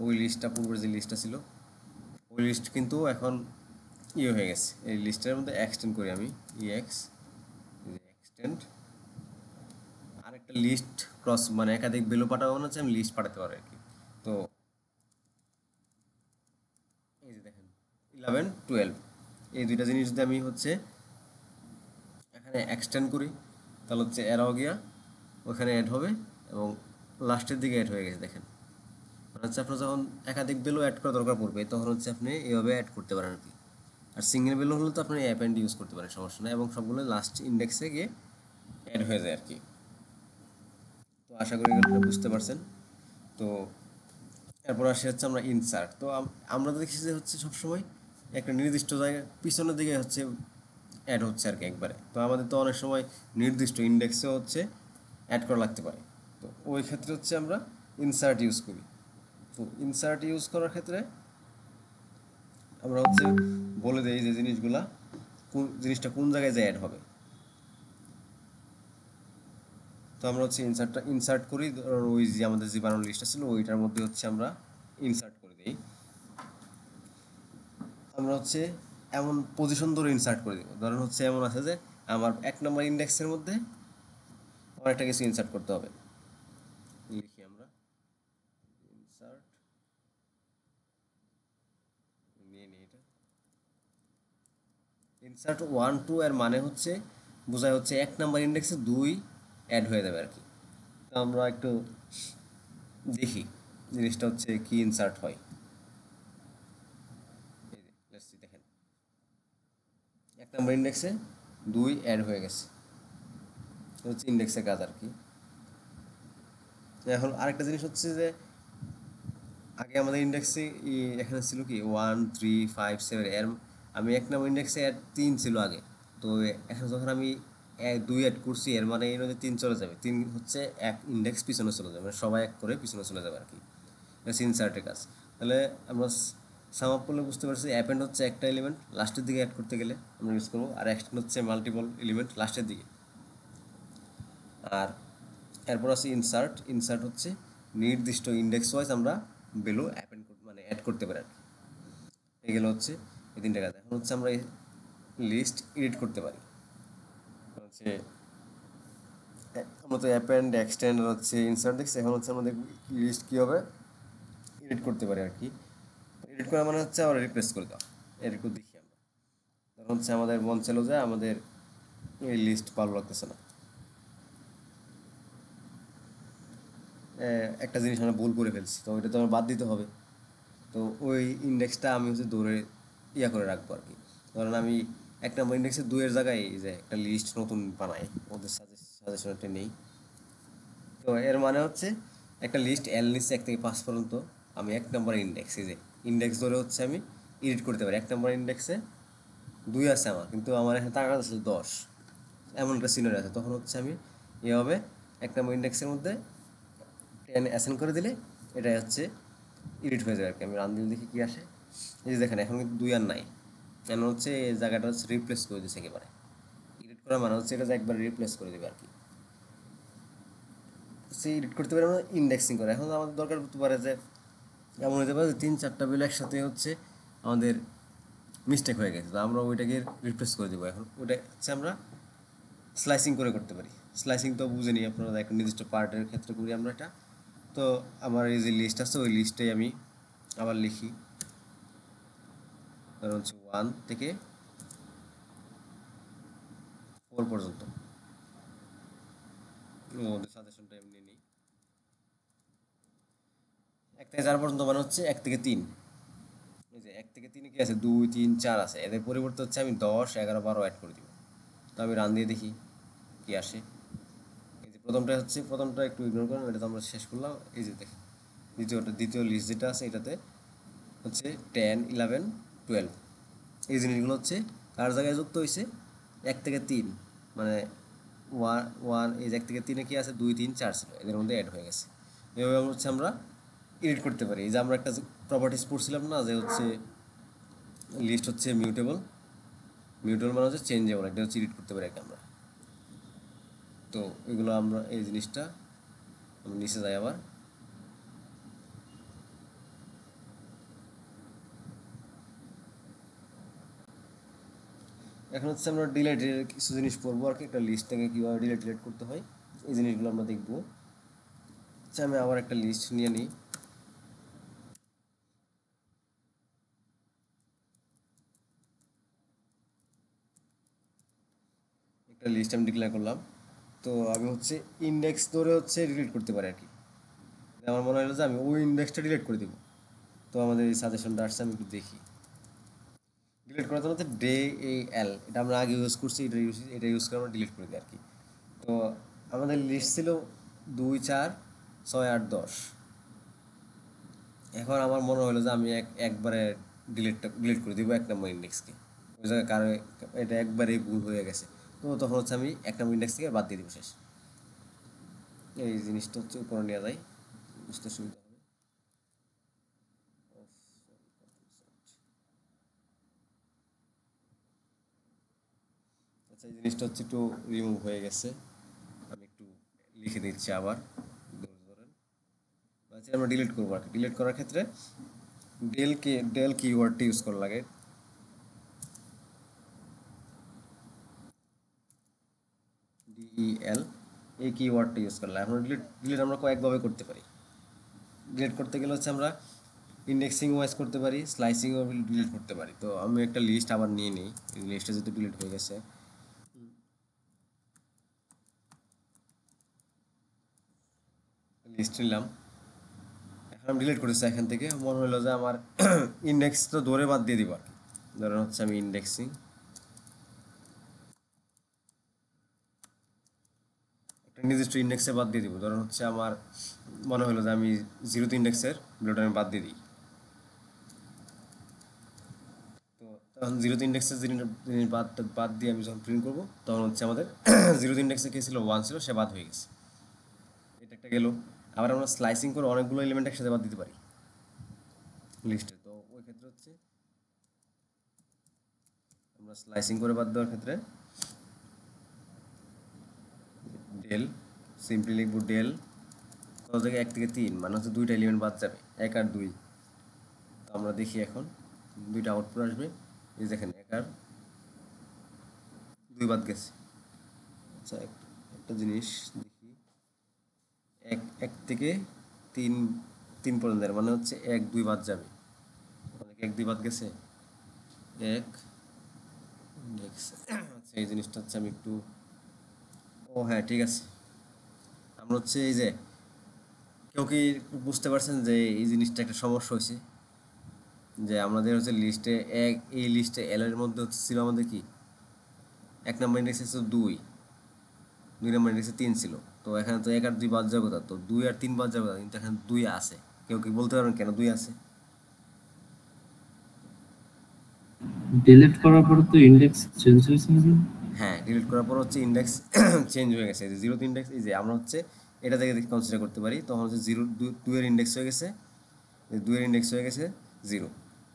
ওই লিস্টটা পূর্বের যে লিস্টটা ছিল ওই লিস্ট কিন্তু এখন ইয়ে হয়ে গেছে, এই লিস্টের মধ্যে এক্সটেন্ড করি আমি ইএক্স এক্সটেন্ড। আরেকটা লিস্ট ক্রস মানে একাধিক ভ্যালু পাঠাবো মনে হচ্ছে আমি লিস্ট পাঠাতে পারি আর কি। তো এই যে দেখেন 11 12 এই দুইটা জিনিস যদি আমি হচ্ছে এখানে এক্সটেন্ড করি তাহলে হচ্ছে এরাও গিয়া ওখানে অ্যাড হবে এবং লাস্টের দিকে অ্যাড হয়ে গেছে দেখেন। মানে হচ্ছে আপনার যখন একাধিক ভ্যালু অ্যাড করা দরকার পড়বে তখন হচ্ছে আপনি এইভাবে অ্যাড করতে পারেন আর কি। আর সিঙ্গেল ভ্যালু হলে তো আপনি অ্যাপেন্ড ইউজ করতে পারেন, সমস্যা নেই, এবং সবগুলো লাস্ট ইন্ডেক্সে গিয়ে অ্যাড হয়ে যায় আর কি। তো আশা করি আপনারা বুঝতে পারছেন। তো এরপর আসে হচ্ছে আমরা ইনসার্ট। তো আমরা দেখছি যে হচ্ছে সবসময় একটা নির্দিষ্ট জায়গায় পিছনের দিকে হচ্ছে অ্যাড হচ্ছে আর কি একবারে। তো আমাদের তো অনেক সময় নির্দিষ্ট ইন্ডেক্সেও হচ্ছে অ্যাড করা লাগতে পারে। তো ওই ক্ষেত্রে হচ্ছে আমরা ইনসার্ট ইউজ করি। তো ইনসার্ট ইউজ করার ক্ষেত্রে আমরা হচ্ছে বলে দেই যে জিনিসগুলা কোন জিনিসটা কোন জায়গায় যে অ্যাড হবে। তো আমরা হচ্ছে ইনসার্ট করি, ধরুন ওই যে আমাদের যে বানানো লিস্টটা ছিল ওইটার মধ্যে হচ্ছে আমরা ইনসার্ট করে দিই। আমরা হচ্ছে এমন পজিশন ধরে ইনসার্ট করে দিব, ধরুন হচ্ছে এমন আছে যে আমার 1 নম্বর ইন্ডেক্সের মধ্যে আমার একটা কিছু ইনসার্ট করতে হবে। লিখি আমরা ইনসার্ট, নিয়ে নিই এটা। ইনসার্ট 1 2 এর মানে হচ্ছে বোঝায় হচ্ছে 1 নম্বর ইন্ডেক্সে 2 অ্যাড হয়ে যাবে আর কি। তো আমরা একটু দেখি জিনিসটা হচ্ছে কি ইনসার্ট হয়। এই যে let's see, দেখেন 1 নম্বর ইন্ডেক্সে 2 অ্যাড হয়ে গেছে, হচ্ছে ইন্ডেক্সের কাজ আর কি। এখন আরেকটা জিনিস হচ্ছে যে আগে আমাদের ইন্ডেক্সে এখানে ছিল কি 1 3 5 7 এর, আমি 1 নম্বর ইন্ডেক্সে 3 ছিল আগে। তো এখন যখন আমি 2 অ্যাড করছি এর মানে এই নয় যে 3 চলে যাবে, 3 হচ্ছে এক ইন্ডেক্স পিছনে চলে যাবে, মানে সবাই এক করে পিছনে চলে যাবে আর কি। এটা ইনসার্টের কাজ। তাহলে আমরা সাম আপ করলে বুঝতে পারছি অ্যাপেন্ড হচ্ছে একটা এলিমেন্ট লাস্টের দিকে অ্যাড করতে গেলে আমরা ইউজ করবো, আর এক্সটেন্ড হচ্ছে মাল্টিপল এলিমেন্ট লাস্টের দিকে। আর এরপর আছে ইনসার্ট। ইনসার্ট হচ্ছে নির্দিষ্ট ইন্ডেক্স ওয়াইজ আমরা ভ্যালু অ্যাপেন্ড মানে অ্যাড করতে পারি আর কি। এগুলো হচ্ছে এই তিনটে কাজ। এখন হচ্ছে আমরা লিস্ট এডিট করতে পারি। হচ্ছে আমরা তো অ্যাপেন্ড এক্সটেন্ড আর হচ্ছে ইনসার্ট দেখছি, এখন হচ্ছে আমাদের লিস্ট কী হবে এডিট করতে পারি আর কি। এডিট করা মানে হচ্ছে আবার রিপ্লেস করে দেওয়া। এরকম দেখি আমরা, তখন হচ্ছে আমাদের মন চাইলো যে আমাদের এই লিস্ট ভালো লাগতেছে না, একটা জিনিস আমরা ভুল করে ফেলছি, তো ওইটা তো আমার বাদ দিতে হবে। তো ওই ইন্ডেক্সটা আমি হচ্ছে ধরে করে রাখবো আর কি। ধরেন আমি 1 নম্বর ইন্ডেক্সে 2 এর জায়গায় এই যে একটা লিস্ট নতুন বানাই, ওদের সাজেশনটা নেই। তো এর মানে হচ্ছে একটা লিস্ট এল নিচ্ছে 1 থেকে 5 পর্যন্ত, আমি 1 নম্বর ইন্ডেক্স, এই যে ইন্ডেক্স ধরে হচ্ছে আমি এডিট করতে পারি। 1 নম্বর ইন্ডেক্সে 2 আছে আমার, কিন্তু আমার এখানে টাকা আছে 10, এমন একটা সিনারি আছে। তখন হচ্ছে আমি এভাবে 1 নম্বর ইন্ডেক্সের মধ্যে 10 অ্যাসাইন করে দিলে এটা হচ্ছে এডিট হয়ে যাবে আর কি। আমি রান দিলে দেখি কী আসে। এই যে দেখেন এখন কিন্তু 2 আর নাই, কেন হচ্ছে এই জায়গাটা হচ্ছে রিপ্লেস করে দিচ্ছে একেবারে। এডিট করা মানে হচ্ছে এটা যে একবার রিপ্লেস করে দেবে আর কি। সেই এডিট করতে পারে আমরা ইন্ডেক্সিং করে। এখন আমাদের দরকার হতে পারে যে এমন হতে পারে যে 3 4টা বিল একসাথে হচ্ছে আমাদের মিস্টেক হয়ে গেছে, তো আমরা ওইটাকে রিপ্লেস করে দেবো। এখন ওইটা হচ্ছে আমরা স্লাইসিং করে করতে পারি। স্লাইসিং তো বুঝে নিই আপনারা, একটা নির্দিষ্ট পার্টের ক্ষেত্রে করি আমরা এটা। তো আমার এই যে লিস্ট আছে ওই লিস্টে আমি আবার লিখি, ধরুন হচ্ছে 1 থেকে 4 পর্যন্ত। ওদের সাজেশনটা এমনি নিই 1 থেকে 4 পর্যন্ত, মানে হচ্ছে 1 থেকে 3, এই যে 1 থেকে 3 কি আছে, 2 3 4 আছে, এদের পরিবর্তে হচ্ছে আমি 10 11 12 অ্যাড করে দিব। তো আমি রান দিয়ে দেখি কি আসে। এই যে প্রথমটা হচ্ছে, প্রথমটা একটু ইগনোর করেন, এটা তো আমরা শেষ করলাম। এই যে দেখি দ্বিতীয় লিস্ট যেটা আছে এটাতে হচ্ছে 10 11 12 এই জিনিসগুলো হচ্ছে কার জায়গায় যুক্ত হয়েছে, 1 থেকে 3, মানে ওয়ান ওয়ান এই যে 1 থেকে 3 কি আছে, 2 3 4 ছিল, এদের মধ্যে অ্যাড হয়ে গেছে। এভাবে হচ্ছে আমরা এডিট করতে পারি। এই যে আমরা একটা প্রপার্টিস পড়ছিলাম না, যে হচ্ছে লিস্ট হচ্ছে মিউটেবল, মিউটেবল মানে হচ্ছে চেঞ্জেবল, এটা হচ্ছে এডিট করতে পারি আর কি আমরা। তো এগুলো আমরা এই জিনিসটা আমরা নিচে যাই আবার। এখন হচ্ছে আমরা ডিলেটের কিছু জিনিস পড়বো আর কি, একটা লিস্ট থেকে কীভাবে ডিলেট করতে হয় এই জিনিসগুলো আমরা দেখবো। আচ্ছা আমি আবার একটা লিস্ট নিয়ে নিই। একটা লিস্ট আমি ডিক্লেয়ার করলাম। তো আমি হচ্ছে ইন্ডেক্স ধরে হচ্ছে ডিলিট করতে পারি আর কি। আমার মনে হলো যে আমি ওই ইন্ডেক্সটা ডিলিট করে দেবো। তো আমাদের এই সাজেশনটা আসছে, আমি একটু দেখি। ডিলিট করার জন্য হচ্ছে ডে এ এল, এটা আমরা আগে ইউজ করছি, এটা ইউজ করে আমরা ডিলিট করে দিই আর কি। তো আমাদের লিস্ট ছিল 2 4 6 8 10। এখন আমার মনে হলো যে আমি একবারে ডিলিট করে দিব 1 নম্বর ইন্ডেক্সকে। ওই জায়গায় কারো এটা একবারেই ভুল হয়ে গেছে। তো তখন হচ্ছে আমি 1 নম্বর ইন্ডেক্স থেকে বাদ দিয়ে দিব শেষ। এই জিনিসটা হচ্ছে উপরে নেওয়া যায়, বুঝতে সুবিধা হবে। আচ্ছা এই জিনিসটা হচ্ছে একটু রিমুভ হয়ে গেছে, আমি একটু লিখে দিচ্ছি আবার, ধৈর্য ধরেন। আচ্ছা আমরা ডিলিট করবো আর কি। ডিলিট করার ক্ষেত্রে ডেল কিওয়ার্ডটি ইউজ করা লাগে। ডিইএল এই কিওয়ার্ডটা ইউজ করলাম। এখন ডিলিট আমরা কয়েকভাবে করতে পারি। ডিলিট করতে গেলে হচ্ছে আমরা ইন্ডেক্সিং ওয়াইজ করতে পারি, স্লাইসিং ডিলিট করতে পারি। তো আমি একটা লিস্ট আবার নিয়ে নিই, এই লিস্টটা যেহেতু ডিলিট হয়ে গেছে। লিস্ট নিলাম, এখন আমি ডিলিট করেছি। এখান থেকে মনে হলো যে আমার ইন্ডেক্স তো ধরে বাদ দিয়ে দিব আর কি। ধরেন হচ্ছে আমি ইন্ডেক্সিং একটা নির্দিষ্ট ইন্ডেক্সে বাদ দিয়ে দিব। ধরেন হচ্ছে আমার মনে হলো যে আমি 0th ইন্ডেক্সের ভিডিওটা আমি বাদ দিয়ে দিই। তো তখন 0th ইন্ডেক্সের জিনিস বাদ দিয়ে আমি যখন প্রিন্ট করবো, তখন হচ্ছে আমাদের 0th ইন্ডেক্সে কে ছিল, 1 ছিল, সে বাদ হয়ে গেছে। এটা একটা গেল। আবার আমরা স্লাইসিং করে অনেকগুলো এলিমেন্ট একসাথে বাদ দিতে পারি লিস্টে। তো ওই ক্ষেত্রে হচ্ছে আমরা স্লাইসিং করে বাদ দেওয়ার ক্ষেত্রে ডেল, সিম্পলি লিখবো ডেল কত থেকে 1 থেকে 3, মানে হচ্ছে 2টা এলিমেন্ট বাদ যাবে, 1 আর 2। তো আমরা দেখি এখন 2টা আউটপুট আসবে। এই দেখেন 1 আর 2 বাদ গেছে। আচ্ছা একটা জিনিস দেখি, 1 থেকে 3 3 পর্যন্ত, মানে হচ্ছে 1 2 বাদ যাবে, অনেক 1 2 বাদ গেছে 1 নেক্সট। আচ্ছা এই জিনিসটা হচ্ছে আমি একটু, ও হ্যাঁ ঠিক আছে। আমরা হচ্ছে এই যে কেউ কি বুঝতে পারছেন যে এই জিনিসটা একটা সমস্যা হয়েছে, যে আমাদের হচ্ছে লিস্টে এই লিস্টে এল এর মধ্যে হচ্ছে ছিল আমাদের কি 1 নম্বর ইন্ডেক্সে ছিল 2, 2 নম্বর ইন্ডেক্সে 3 ছিল। তো এখানে তো 1 আর 2 বাদ যাবে কোথা, তো 2 আর 3 বাদ যাবে কোথা, কিন্তু এখানে 2 আছে। কেউ কি বলতে পারবেন কেন 2 আছে? ডিলিট করার পরে তো ইন্ডেক্স চেঞ্জ হয়েছে নাকি? হ্যাঁ ডিলিট করার পর হচ্ছে ইন্ডেক্স চেঞ্জ হয়ে গেছে। এই যে 0th ইন্ডেক্স, এই যে আমরা হচ্ছে এটা থেকে কনসিডার করতে পারি, তখন হচ্ছে 2 এর ইন্ডেক্স হয়ে গেছে, 2 এর ইন্ডেক্স হয়ে গেছে 0।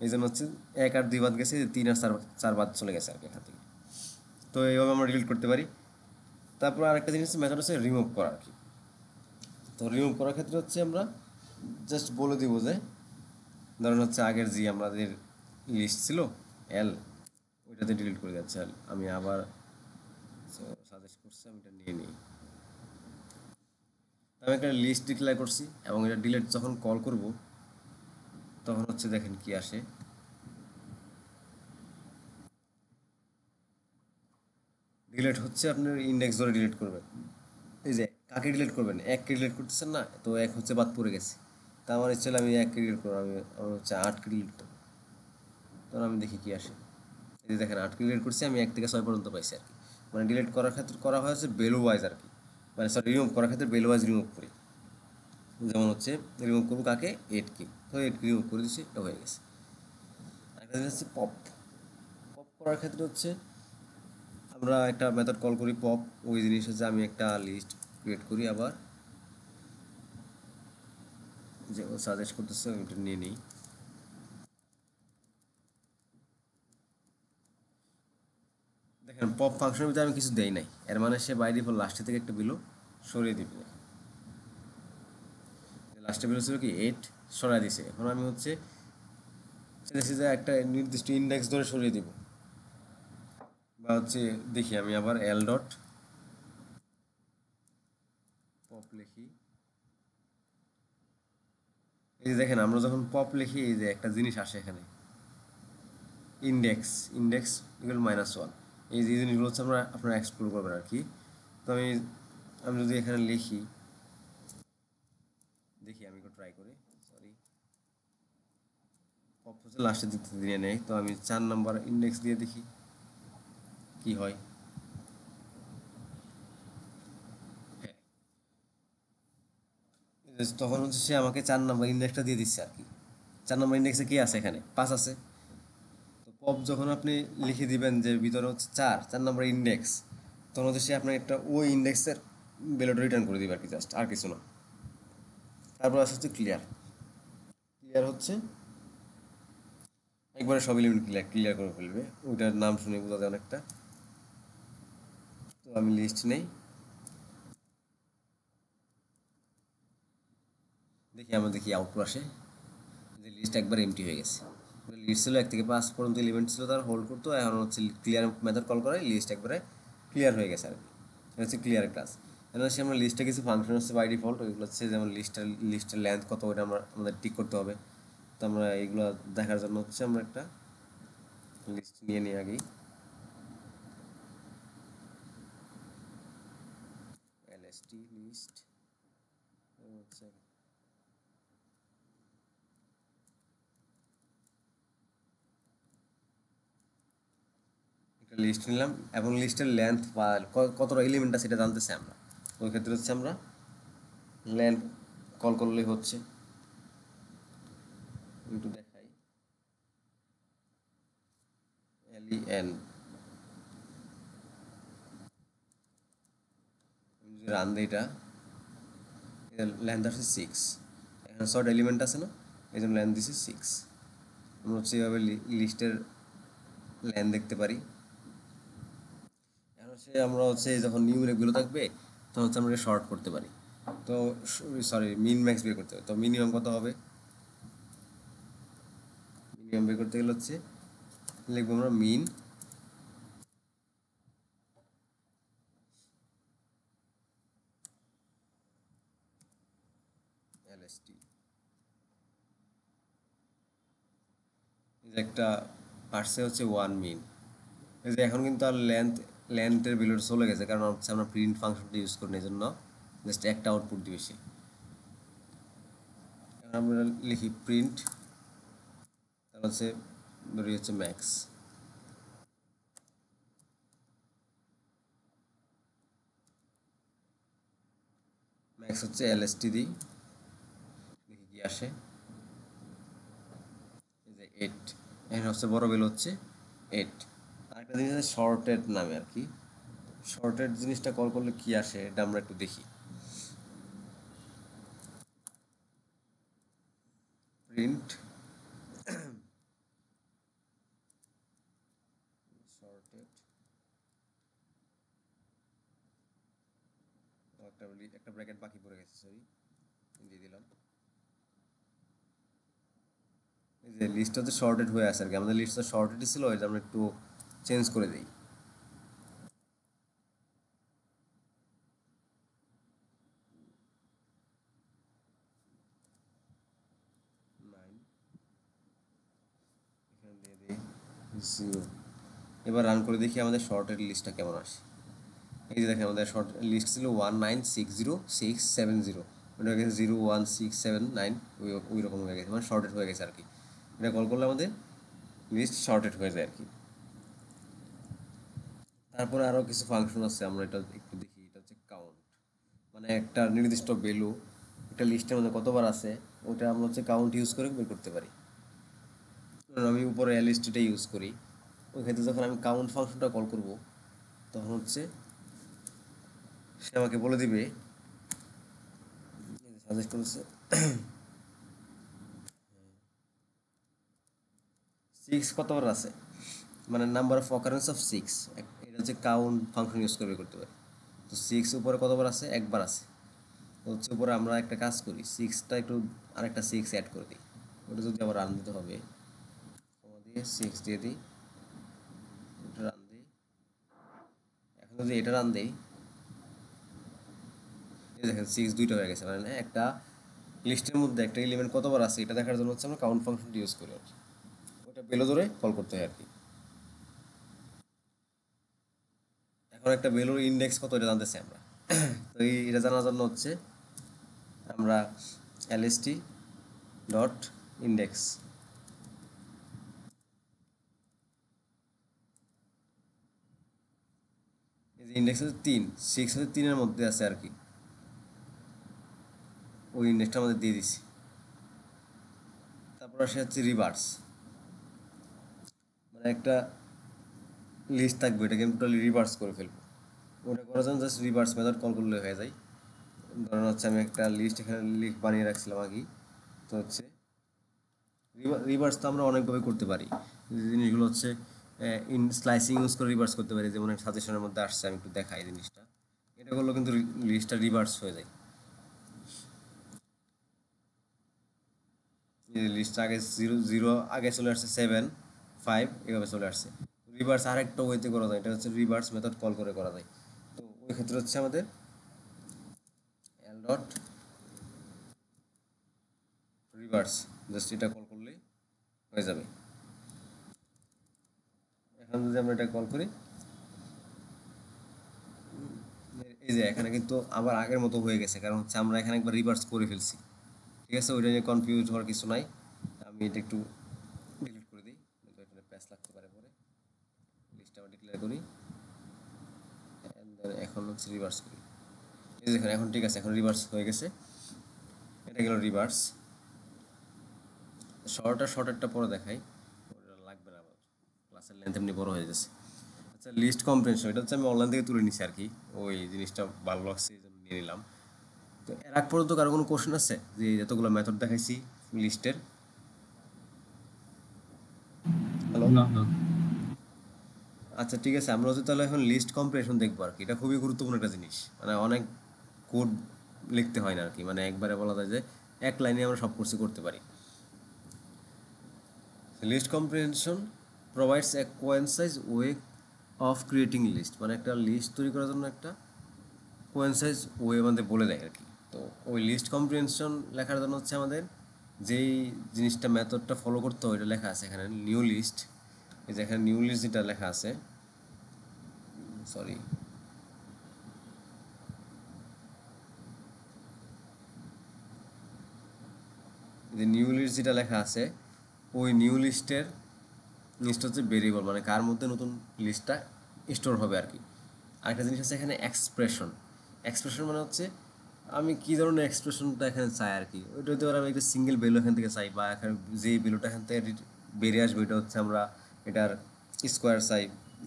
এই জন্য হচ্ছে 1 আর 2 বাদ গেছে, 3 আর 4 বাদ চলে গেছে আর কি এখান থেকে। তো এইভাবে আমরা ডিলিট করতে পারি। তারপর আরেকটা জিনিস মেথড হচ্ছে রিমুভ করা আর কি। তো রিমুভ করার ক্ষেত্রে হচ্ছে আমরা জাস্ট বলে দিব যে ধরেন হচ্ছে আগের যে আমাদের লিস্ট ছিল এল, ওইটাতে ডিলিট করে যাচ্ছে এল। আমি আবার সাজেস্ট করছি, আমি এটা নিয়ে নিই। আমি একটা লিস্ট ডিক্লেয়ার করছি, এবং এটা ডিলিট যখন কল করব তখন হচ্ছে দেখেন কি আসে। ডিলিট হচ্ছে আপনার ইন্ডেক্স ধরে ডিলিট করবেন। এই যে কাকে ডিলিট করবেন, 1কে ডিলিট করতেছেন না, তো 1 হচ্ছে বাদ পড়ে গেছে। তা আমার ইচ্ছে হলো আমি 1কে ডিলিট করবো, আমি হচ্ছে 8কে ডিলিট করবো। তখন আমি দেখি কি আসে। এই যে দেখেন 8 ডিলিট করছি, আমি 1 থেকে 6 পর্যন্ত পাইছি আর কি। মানে ডিলিট করার ক্ষেত্রে করা হয়েছে ভ্যালু ওয়াইজ আর কি, মানে সরি রিমুভ করার ক্ষেত্রে ভ্যালু ওয়াইজ রিমুভ করি। যেমন হচ্ছে রিমুভ করবো কাকে, 8 কে, তো 8 কে রিমুভ করে দিচ্ছি, এটা হয়ে গেছে। আরেকটা জিনিস হচ্ছে পপ। পপ করার ক্ষেত্রে হচ্ছে আমরা একটা মেথড কল করি পপ। ওই জিনিস হচ্ছে আমি একটা লিস্ট ক্রিয়েট করি, আবার যে ও সাজেস্ট করতেছে ওইটা নিয়ে নিই। দেখেন পপ ফাংশনের ভিতরে আমি কিছু দেই নাই, এর মানে সে বাই ডিফল্ট লাস্টে থেকে একটা বিলো সরিয়ে দিবে। লাস্টে বিলো ছিল কি 8, সরাই দিছে। এখন আমি হচ্ছে চাইছি যে একটা নির্দিষ্ট ইন্ডেক্স ধরে সরিয়ে দিব, বা হচ্ছে দেখি আমি আবার এল ডট পপ লিখি। এই যে দেখেন আমরা যখন পপ লিখি এই যে একটা জিনিস আসে এখানে, ইন্ডেক্স, ইন্ডেক্স ইকুয়াল -1। এই যে জিনিসগুলো হচ্ছে আপনারা এক্সপ্লোর করবেন আর কি। তো আমি যদি এখানে লিখি, দেখি আমি একটু ট্রাই করি, সরি পপ হচ্ছে লাস্টের দিক থেকে দিয়ে নেই, তো আমি 4 নাম্বার ইন্ডেক্স দিয়ে দেখি কি হয়। হ্যাঁ, তখন হচ্ছে সে আমাকে 4 নাম্বার ইন্ডেক্সটা দিয়ে দিচ্ছে আর কি। 4 নাম্বার ইন্ডেক্সে কি আছে, এখানে 5 আছে। তো পপ যখন আপনি লিখে দিবেন যে ভিতরে হচ্ছে 4 নাম্বার ইন্ডেক্স, তখন হচ্ছে সে আপনার একটা ওই ইন্ডেক্সের ভ্যালুটা রিটার্ন করে দিবে আর কি, জাস্ট আর কিছু না। তারপর আসছে হচ্ছে ক্লিয়ার। ক্লিয়ার হচ্ছে একবারে সব এলিমেন্ট ক্লিয়ার ক্লিয়ার করে ফেলবে, ওইটার নাম শুনে বোঝা যায় অনেকটা। তো আমি লিস্ট নেই, দেখি আমরা দেখি আউটপুট আসে যে লিস্ট একবার এমটি হয়ে গেছে। লিস্ট ছিল 1 থেকে 5 পর্যন্ত এলিমেন্ট ছিল, তার হোল্ড করতো, এখন হচ্ছে ক্লিয়ার মেথড কল করে লিস্ট একবারে ক্লিয়ার হয়ে গেছে আর কি। এটা হচ্ছে ক্লিয়ার ক্লাস। এখন হচ্ছে আমরা লিস্টে কিছু ফাংশন হচ্ছে বাই ডিফল্ট, ওইগুলো হচ্ছে যেমন লিস্টের লেন্থ কত, ওইটা আমাদের টিক করতে হবে। তো আমরা এইগুলো দেখার জন্য হচ্ছে আমরা একটা লিস্ট নিয়ে নিই আগেই, এলএসটি লিস্ট হচ্ছে একটা লিস্ট নিলাম, এবং লিস্টের লেন্থ বা কতটা এলিমেন্ট আছে সেটা জানতেছি আমরা। ওই ক্ষেত্রে হচ্ছে আমরা লেন্থ কল করলেই হচ্ছে। একটু দেখাই, len যদি রান দিই, এটা লেন্থ আসছে 6। এখানে শর্ট এলিমেন্ট আছে না, এই জন্য লেন্থ দিছে 6। আমরা হচ্ছে এইভাবে লিস্টের লেন্থ দেখতে পারি। এখন হচ্ছে আমরা হচ্ছে যখন নিউমেরিকগুলো থাকবে তখন হচ্ছে আমরা শর্ট করতে পারি। তো সরি মিন ম্যাক্স বের করতে হবে, তো মিনিমাম কত হবে, মিনিমাম বের করতে গেলে হচ্ছে লিখবো আমরা মিন এলএসটি। এই যে একটা আসছে হচ্ছে 1 মিন। এই যে এখন কিন্তু আর লেন্থের ভ্যালুটা চলে গেছে, কারণ হচ্ছে আমরা প্রিন্ট ফাংশনটা ইউজ করি না, এই জন্য জাস্ট একটা আউটপুট দিবে সে। এখন আমরা লিখি প্রিন্ট, তাহলে হচ্ছে ধরি হচ্ছে ম্যাক্স। ম্যাক্স হচ্ছে এলএসটি দিই, দেখি কি আসে। এই যে 8, এখানে হচ্ছে বড় ভ্যালু হচ্ছে 8। আরেকটা জিনিস আছে শর্টেড নামে আর কি, শর্টেড জিনিসটা কল করলে কি আসে এটা আমরা একটু দেখি। প্রিন্ট শর্টেড, একটা ব্র্যাকেট বাকি পড়ে গেছে, সরি দিয়ে দিলাম। এই যে লিস্টটা তো শর্টেড হয়ে আছে আর কি, আমাদের লিস্টটা শর্টেডই ছিল, এটা আমরা একটু চেঞ্জ করে দিই। নাইন এখানে দিয়ে দিই 0। এবার রান করে দেখি আমাদের শর্টেড লিস্টটা কেমন আসে। এই যে দেখেন আমাদের শর্ট লিস্ট ছিল 1960670, ওটা হয়ে গেছে 01679, ওই রকম হয়ে গেছে, মানে শর্টেড হয়ে গেছে আর কি। এটা কল করলে আমাদের লিস্ট শর্টেড হয়ে যায় আর কি। তারপরে আরও কিছু ফাংশন আছে, আমরা এটা একটু দেখি। এটা হচ্ছে কাউন্ট, মানে একটা নির্দিষ্ট ভ্যালু একটা লিস্টের মধ্যে কতবার আছে ওটা আমরা হচ্ছে কাউন্ট ইউজ করে বের করতে পারি। ধরুন আমি উপরে লিস্টটা ইউজ করি, ওই ক্ষেত্রে যখন আমি কাউন্ট ফাংশনটা কল করব তখন হচ্ছে সে আমাকে বলে দিবে, সাজেস্ট করেছে 6 কতবার আছে, মানে নাম্বার অফ অকারেন্স অফ 6, এটা হচ্ছে কাউন্ট ফাংশন ইউজ করে বের করতে পারি। তো 6 উপরে কতবার আছে, একবার আছে। তো হচ্ছে উপরে আমরা একটা কাজ করি, 6টা একটু আরেকটা 6 অ্যাড করে দিই। ওটা যদি আবার রান দিতে হবে, কমা দিয়ে 6 দিয়ে দিই, ওটা রান দিই। এখন যদি এটা রান দিই, এই দেখেন 6 দুইটা হয়ে গেছে, মানে একটা লিস্টের মধ্যে একটা এলিমেন্ট কতবার আছে এটা দেখার জন্য হচ্ছে আমরা কাউন্ট ফাংশনটি ইউজ করি আর কি। ওটা ভ্যালু ধরে কল করতে হয় আর কি। এখন একটা ভ্যালুর ইন্ডেক্স কত এটা জানতেছি আমরা। তো এটা জানার জন্য হচ্ছে আমরা lst ডট ইন্ডেক্স, এই যে ইন্ডেক্স হচ্ছে 3, 6 হচ্ছে 3-এর মধ্যে আছে আর কি, ওই ইন্ডেক্সটা আমাদের দিয়ে দিছি। তারপর আসে হচ্ছে রিভার্স, মানে একটা লিস্ট থাকবে এটাকে আমি টোটালি রিভার্স করে ফেলবো। ওটা করার জন্য জাস্ট রিভার্স মেথড কল করলে হয়ে যায়। ধরুন হচ্ছে আমি একটা লিস্ট এখানে বানিয়ে রাখছিলাম আগেই। তো হচ্ছে রিভার্স তো আমরা অনেকভাবে করতে পারি। যে জিনিসগুলো হচ্ছে ইন স্লাইসিং ইউজ করে রিভার্স করতে পারি, যেমন সাজেশনের মধ্যে আসছে, আমি একটু দেখাই জিনিসটা। এটা করলেও কিন্তু লিস্টটা রিভার্স হয়ে যায়। লিস্ট আগে 0 0 আগে চলে আসছে, 7 5 এভাবে চলে আসছে। রিভার্স আরেকটা ওয়েতে করা যায়, এটা হচ্ছে রিভার্স মেথড কল করে করা যায়। তো ওই ক্ষেত্রে হচ্ছে আমাদের এল ডট রিভার্স, জাস্ট এটা কল করলেই হয়ে যাবে। এখন যদি আমরা এটা কল করি, এই যে এখানে কিন্তু আবার আগের মতো হয়ে গেছে, কারণ হচ্ছে আমরা এখানে একবার রিভার্স করে ফেলছি। ঠিক আছে, ওইটা নিয়ে কনফিউজ হওয়ার কিছু নাই। আমি এটা একটু ডিলিট করে দিই, এখানে প্যাচ লাগতে পারে পরে। লিস্ট আবার ডিক্লেয়ার করি, এখন হচ্ছে রিভার্স করি। এই যে দেখেন এখন ঠিক আছে, এখন রিভার্স হয়ে গেছে। এটা গেল রিভার্স। শর্টেরটা পরে দেখাই, ওটা লাগবে না আবার, ক্লাসের লেন্থ এমনি বড় হয়ে গেছে। আচ্ছা, লিস্ট কম্প্রেনশন, এটা হচ্ছে আমি অনলাইন থেকে তুলে নিছি আর কি, ওই জিনিসটা ভালো লাগছে এই জন্য নিয়ে নিলাম। তো এর আগ পর্যন্ত কারো কোনো কোশ্চেন আছে যে যতগুলো মেথড দেখাইছি লিস্টের? হ্যালো? না না। আচ্ছা ঠিক আছে, আমরা হচ্ছে তাহলে এখন লিস্ট কম্প্রেশন দেখবো আর কি। এটা খুবই গুরুত্বপূর্ণ একটা জিনিস, মানে অনেক কোড লিখতে হয় না আর কি, মানে একবারে বলা যায় যে এক লাইনে আমরা সব কিছু করতে পারি। List comprehension provides a concise way of creating list, মানে একটা লিস্ট তৈরি করার জন্য একটা কোয়েনসাইজ ওয়ে আমাদের বলে দেয় আর কি। তো ওই লিস্ট কম্প্রিহেনশন লেখার জন্য হচ্ছে আমাদের যেই জিনিসটা মেথডটা ফলো করতে হয় এটা লেখা আছে এখানে, নিউ লিস্ট। এই যে এখানে নিউ লিস্ট যেটা লেখা আছে, সরি, যে নিউ লিস্ট যেটা লেখা আছে, ওই নিউ লিস্টের লিস্ট হচ্ছে ভেরিয়েবল, মানে কার মধ্যে নতুন লিস্টটা স্টোর হবে আর কি। আরেকটা জিনিস আছে এখানে এক্সপ্রেশন। এক্সপ্রেশন মানে হচ্ছে আমি কী ধরনের এক্সপ্রেশনটা এখানে চাই আর কি। ওইটা হতে পারে আমি একটা সিঙ্গেল ভ্যালু এখান থেকে চাই, বা এখানে যেই ভ্যালুটা এখান থেকে বেরিয়ে আসবে এটা হচ্ছে আমরা এটার স্কোয়ার চাই।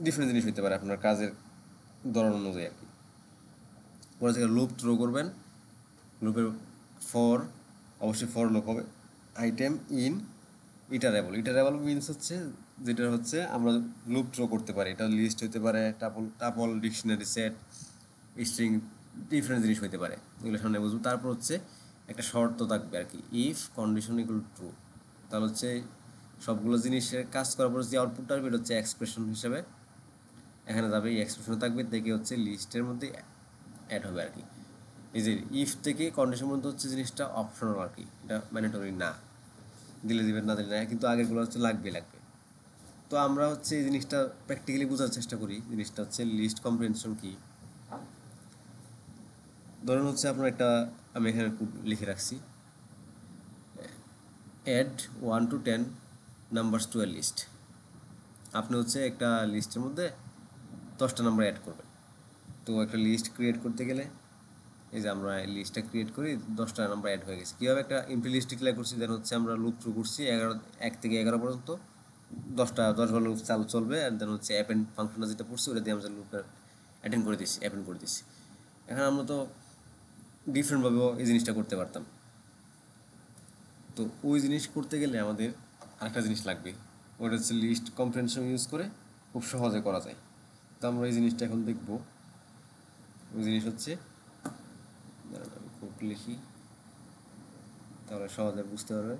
ডিফারেন্ট জিনিস হতে পারে আপনার কাজের ধরন অনুযায়ী আর কি। পরে থেকে লুপ থ্রো করবেন, লুপের ফর, অবশ্যই ফর লুপ হবে, আইটেম ইন ইটারেবল। ইটারেবল মিনস হচ্ছে যেটা হচ্ছে আমরা লুপ থ্রো করতে পারি, এটা লিস্ট হতে পারে, tuple dictionary set, string, different জিনিস হতে পারে, এগুলো সামনে বুঝবো। তারপর হচ্ছে একটা শর্ত থাকবে আর কি, ইফ কন্ডিশন ইকুয়াল ট্রু, তাহলে হচ্ছে সবগুলো জিনিসের কাজ করার পর যে আউটপুটটা আসবে এটা হচ্ছে এক্সপ্রেশন হিসেবে এখানে যাবে। এই এক্সপ্রেশন থাকবে দেখে হচ্ছে লিস্টের মধ্যে অ্যাড হবে আর কি। এই যে ইফ থেকে কন্ডিশন পর্যন্ত হচ্ছে জিনিসটা অপশনাল আর কি, এটা ম্যান্ডেটরি না, দিলে দিবেন না দিলে না, কিন্তু আগেরগুলো হচ্ছে লাগবে লাগবে। তো আমরা হচ্ছে এই জিনিসটা প্র্যাকটিক্যালি বোঝার চেষ্টা করি, জিনিসটা হচ্ছে লিস্ট কম্প্রিহেনশন কি। ধরুন হচ্ছে আপনার একটা, আমি এখানে লিখে রাখছি, add 1 to 10 numbers to a list. আপনি হচ্ছে একটা লিস্টের মধ্যে 10টা নাম্বার অ্যাড করবেন। তো একটা লিস্ট ক্রিয়েট করতে গেলে এই যে আমরা লিস্টটা ক্রিয়েট করি, 10টা নাম্বার অ্যাড হয়ে গেছে। কীভাবে একটা এমপ্টি লিস্ট ডিক্লেয়ার করছি, দেন হচ্ছে আমরা লুপ থ্রু করছি 1 থেকে 11 পর্যন্ত 10 বার লুপ চালু চলবে, আর দেন হচ্ছে অ্যাপেন্ড ফাংশনটা যেটা পড়ছি ওটা দিয়ে আমরা লুপটা অ্যাটেন্ড করে দিচ্ছি, অ্যাপেন্ড করে দিচ্ছি। এখন আমরা তো ডিফারেন্টভাবেও এই জিনিসটা করতে পারতাম। তো ওই জিনিস করতে গেলে আমাদের আরেকটা জিনিস লাগবে, ওটা হচ্ছে লিস্ট কম্প্রেনশন ইউজ করে খুব সহজে করা যায়। তো আমরা এই জিনিসটা এখন দেখব। ওই জিনিস হচ্ছে, দাঁড়ান আমি কোড লিখি তাহলে সহজে বুঝতে পারবেন।